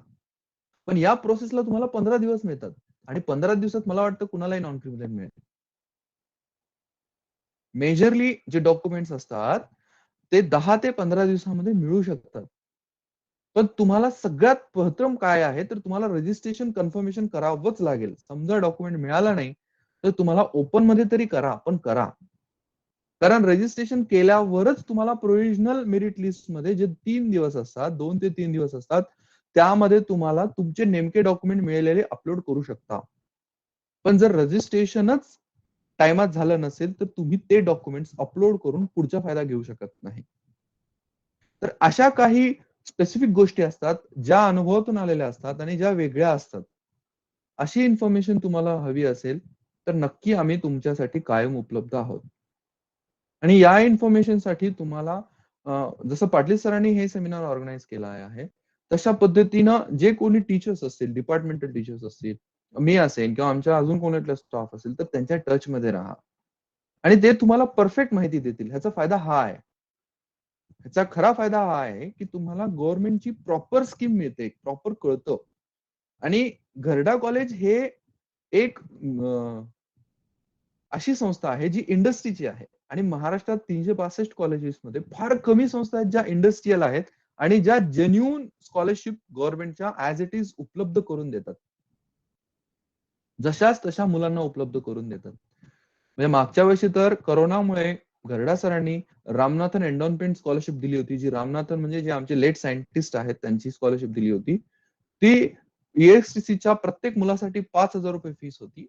पण या प्रोसेसला तुम्हाला 15 दिवस मिळतात आणि 15 दिवसात मला वाटतं कुणालाही नॉन क्रिमिलियर मिळेल. मेजरली जे डॉक्युमेंट्स असतात ते 10 ते 15 दिवसामध्ये मिळू शकतात. पण तुम्हाला सगळ्यात प्रथम काय आहे तर तुम्हाला रजिस्ट्रेशन कन्फर्मेशन करावंच लागेल. समजा डॉक्युमेंट मिळाला नाही तर तुम्हाला ओपन मध्ये तरी करा, पण करा. कारण रजिस्ट्रेशन केल्यावरच तुम्हाला प्रोव्हिजनल मेरिट लिस्ट मध्ये जे 3 दिवस असतात, 2 ते 3 दिवस असतात, त्यामध्ये तुम्हाला तुमचे नेमके डॉक्युमेंट मिळालेले अपलोड करू शकता. पण जर रजिस्ट्रेशनच टाइमात झालं नसेल तर तुम्ही ते डॉक्युमेंट्स अपलोड करून पुढचा फायदा घेऊ शकत नाही. तर अशा काही स्पेसिफिक गोष्टी असतात ज्या अनुभवातून आलेल्या असतात आणि ज्या वेगळ्या असतात. अशी इन्फॉर्मेशन तुम्हाला हवी असेल तर नक्की आम्ही तुमच्यासाठी कायम उपलब्ध आहोत. आणि या इन्फॉर्मेशन साठी तुम्हाला जसं पाटील सरांनी हे सेमिनार ऑर्गनाईज केला आहे तशा पद्धतीनं जे कोणी टीचर्स असतील, डिपार्टमेंटल टीचर्स असतील, मी असेल किंवा आमच्या अजून कोणाला स्टाफ असेल तर त्यांच्या टच मध्ये राहा आणि ते तुम्हाला परफेक्ट माहिती देतील. ह्याचा फायदा हा आहे, ह्याचा खरा फायदा हा आहे की तुम्हाला गव्हर्नमेंटची प्रॉपर स्कीम मिळते, प्रॉपर कळतं. आणि घरडा कॉलेज हे एक अशी संस्था आहे जी इंडस्ट्रीची आहे आणि महाराष्ट्रात 362 कॉलेजेसमध्ये फार कमी संस्था आहेत ज्या इंडस्ट्रियल आहेत आणि ज्या जेन्युन स्कॉलरशिप गव्हर्नमेंटच्या ऍज इट इज उपलब्ध करून देतात. जशाच तशा मुलांना उपलब्ध करून देतात. म्हणजे मागच्या वर्षी तर कोरोनामुळे घरडा सरांनी रामनाथन एंडॉन्मेंट स्कॉलरशिप दिली होती, जी रामनाथन म्हणजे जे आमचे लेट सायंटिस्ट आहेत त्यांची स्कॉलरशिप दिली होती. ती EXTCच्या प्रत्येक मुलासाठी 5,000 रुपये फीस होती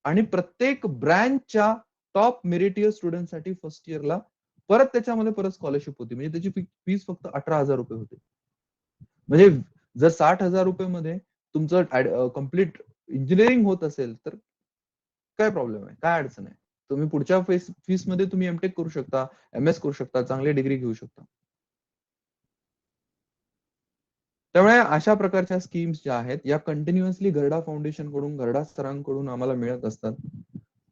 आणि प्रत्येक ब्रँचच्या टॉप मेरिटियस स्टुडंटसाठी फर्स्ट इयरला परत त्याच्यामध्ये परत स्कॉलरशिप होती. म्हणजे त्याची फीस फक्त 18,000 रुपये होती. म्हणजे जर 60,000 रुपये मध्ये तुमचं कम्प्लीट इंजिनिअरिंग होत असेल तर काय प्रॉब्लेम आहे, काय अडचण आहे? तुम्ही पुढच्या फीस मध्ये तुम्ही एमटेक करू शकता, MS करू शकता, चांगली डिग्री घेऊ शकता. त्यामुळे अशा प्रकारच्या स्कीम्स ज्या आहेत या कंटिन्युअसली घरडा फाउंडेशन कडून, घरडा सरांकडून आम्हाला मिळत असतात.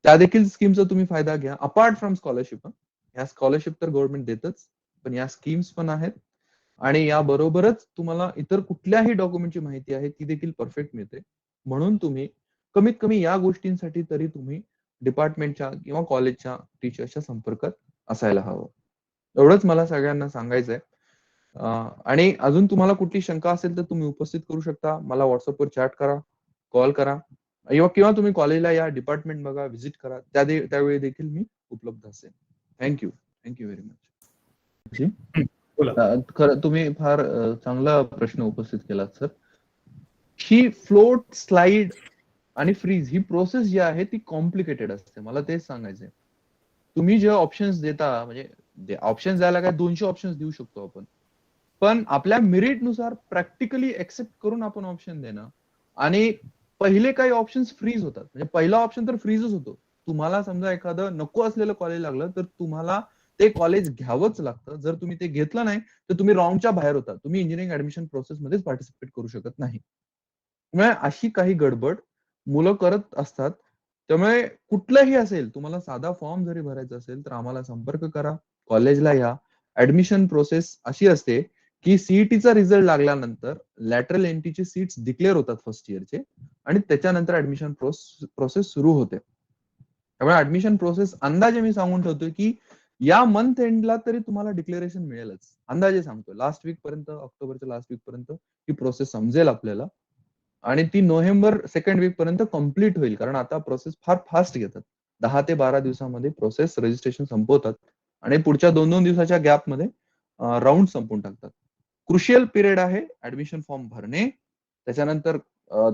त्या देखील स्कीमचा तुम्ही फायदा घ्या. अपार्ट फ्रॉम स्कॉलरशिप, या स्कॉलरशिप तर गव्हर्नमेंट देतच, पण या स्कीम्स पण आहेत आणि याबरोबरच तुम्हाला इतर कुठल्याही डॉक्युमेंटची माहिती आहे ती देखील परफेक्ट मिळते. म्हणून तुम्ही कमीत कमी या गोष्टींसाठी तरी तुम्ही डिपार्टमेंटच्या किंवा कॉलेजच्या टीचर्सच्या संपर्कात असायला हवं. एवढंच मला सगळ्यांना सांगायचंय. आणि अजून तुम्हाला कुठली शंका असेल तर तुम्ही उपस्थित करू शकता. मला व्हॉट्सअपवर चॅट करा, कॉल करा किंवा तुम्ही कॉलेजला या, डिपार्टमेंट बघा, व्हिजिट करा. त्यावेळी देखील मी उपलब्ध असेल. Thank you very much. खरं तुम्ही फार चांगला प्रश्न उपस्थित केलात सर. ही फ्लोट, स्लाइड आणि फ्रीज ही प्रोसेस जी आहे ती कॉम्प्लिकेटेड असते. मला तेच सांगायचंय. तुम्ही जे ऑप्शन्स देता, म्हणजे ऑप्शन्स द्यायला काय 200 ऑप्शन्स देऊ शकतो आपण, पण आपल्या मेरिट नुसार प्रॅक्टिकली एक्सेप्ट करून आपण ऑप्शन देणं आणि पहिले काही ऑप्शन्स फ्रीज होतात. म्हणजे पहिला ऑप्शन तर फ्रीजच होतो. तुम्हाला समजा एखादं नको असलेलं कॉलेज लागलं तर तुम्हाला ते कॉलेज घ्यावंच लागतं. जर तुम्ही ते घेतलं नाही तर तुम्ही राऊंडच्या बाहेर होता. तुम्ही इंजिनिअरिंग ऍडमिशन प्रोसेस मध्येच पार्टिसिपेट करू शकत नाही. त्यामुळे अशी काही गडबड मुलं करत असतात. त्यामुळे कुठलंही असेल, तुम्हाला साधा फॉर्म जरी भरायचा असेल तर आम्हाला संपर्क करा, कॉलेजला या. ऍडमिशन प्रोसेस अशी असते की सीईटीचा रिझल्ट लागल्यानंतर लॅटरल एंट्रीचे सीट्स डिक्लेअर होतात फर्स्ट इयरचे आणि त्याच्यानंतर ऍडमिशन प्रोसेस सुरू होते. त्यामुळे ऍडमिशन प्रोसेस अंदाजे मी सांगून ठेवतोय की या मंथ एंडला तरी तुम्हाला डिक्लेरेशन मिळेलच. अंदाजे सांगतोय, लास्ट वीक पर्यंत, ऑक्टोबरच्या लास्ट वीक पर्यंत ही प्रोसेस समजेल आपल्याला आणि ती नोव्हेंबर सेकंड वीक पर्यंत कम्प्लीट होईल. कारण आता प्रोसेस फार फास्ट घेतात. 10 ते 12 दिवसामध्ये प्रोसेस रजिस्ट्रेशन संपवतात आणि पुढच्या 2-2 दिवसाच्या गॅपमध्ये राऊंड संपवून टाकतात. क्रुशियल पिरियड आहे ऍडमिशन फॉर्म भरणे, त्याच्यानंतर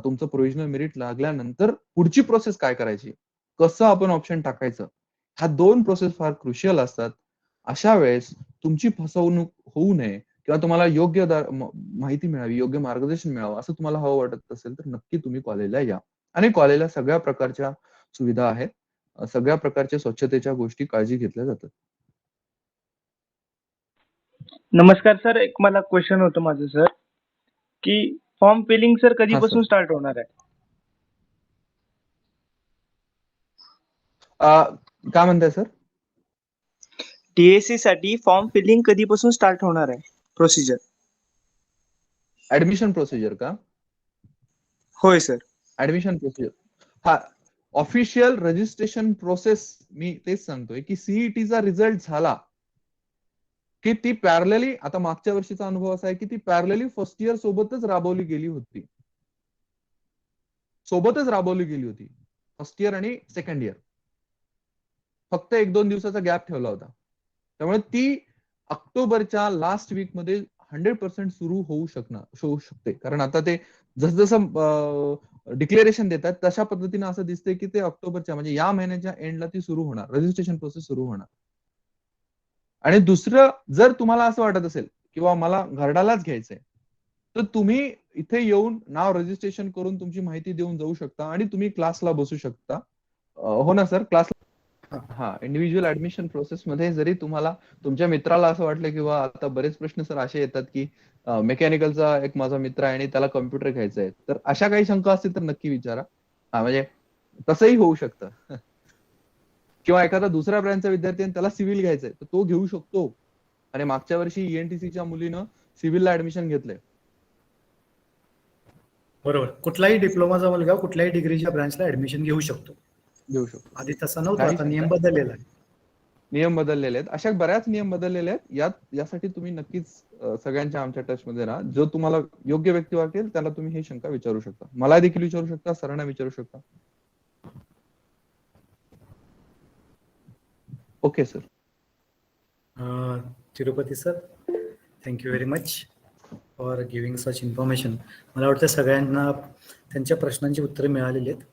तुमचं प्रोव्हिजनल मेरिट लागल्यानंतर पुढची प्रोसेस काय करायची, कसं आपण ऑप्शन टाकायचं, ह्या 2 प्रोसेस फार क्रुशियल असतात. अशा वेळेस तुमची फसवणूक होऊ नये किंवा तुम्हाला योग्य माहिती मिळावी, योग्य मार्गदर्शन मिळावं असं तुम्हाला हवं वाटत असेल तर नक्की तुम्ही कॉलेजला या. आणि कॉलेजला सगळ्या प्रकारच्या सुविधा आहेत, सगळ्या प्रकारच्या स्वच्छतेच्या गोष्टी काळजी घेतल्या जातात. नमस्कार सर, एक मला क्वेश्चन होतं माझं सर, की फॉर्म फिलिंग सर कधीपासून स्टार्ट होणार आहे? काय म्हणताय सर? TSC साठी फॉर्म फिलिंग कधीपासून स्टार्ट होणार आहे प्रोसिजर? ऍडमिशन प्रोसिजर का? होय सर. ऍडमिशन प्रोसिजर, हा ऑफिशियल रजिस्ट्रेशन प्रोसेस मी तेच सांगतोय की सीईटीचा रिझल्ट झाला की ती पॅरलली, आता मागच्या वर्षीचा अनुभव असा आहे की ती पॅरलली फर्स्ट इयर सोबतच राबवली गेली होती. फर्स्ट इयर आणि सेकंड इयर. फक्त 1-2 दिवसाचा गॅप ठेवला होता. त्यामुळे ती ऑक्टोबरच्या लास्ट वीक मध्ये 100% सुरू होऊ शकते. कारण आता ते जसं डिक्लेरेशन देतात तशा पद्धतीने असं दिसतंय की ते ऑक्टोबरच्या म्हणजे या महिन्याच्या एंडला ती सुरू होणार, रजिस्ट्रेशन प्रोसेस सुरू होणार. आणि दुसरं, जर तुम्हाला असं वाटत असेल किंवा मला घरडालाच घ्यायचंय, तर तुम्ही इथे येऊन नाव रजिस्ट्रेशन करून तुमची माहिती देऊन जाऊ शकता आणि तुम्ही क्लासला बसू शकता. हो ना सर? क्लास हा, इंडिव्हिज्युअल ऍडमिशन प्रोसेस मध्ये जरी तुम्हाला तुमच्या मित्राला असं वाटलं किंवा आता बरेच प्रश्न सर असे येतात की मेकॅनिकलचा एक माझा मित्र आहे आणि त्याला कम्प्युटर घ्यायचा आहे, तर अशा काही शंका असतील तर नक्की विचारा. हा, म्हणजे तसंही होऊ शकतं. किंवा एखादा दुसऱ्या ब्रँचचा विद्यार्थी आणि त्याला सिव्हिल घ्यायचंय तर तो घेऊ शकतो. आणि मागच्या वर्षी ENTCच्या मुलीनं सिव्हिलला ऍडमिशन घेतलंय. बरोबर. कुठलाही डिप्लोमाचा मुलगा कुठल्याही डिग्रीच्या ब्रांचला ऍडमिशन घेऊ शकतो. आधी तसा नव्हता, आता नियम बदललेला आहे. नियम बदललेले आहेत. अशा बऱ्याच नियम बदललेले आहेत. यासाठी तुम्ही नक्कीच सगळ्यांच्या आमच्या टचमध्ये राहा. जो तुम्हाला योग्य व्यक्ती वाटेल त्याला तुम्ही ही शंका विचारू शकता. मला देखील विचारू शकता, सरांना विचारू शकता. Okay sir. Tirupati sir, thank you very much for giving such information. मला वाटतं सगळ्यांना त्यांच्या प्रश्नांची उत्तरे मिळालेली आहेत.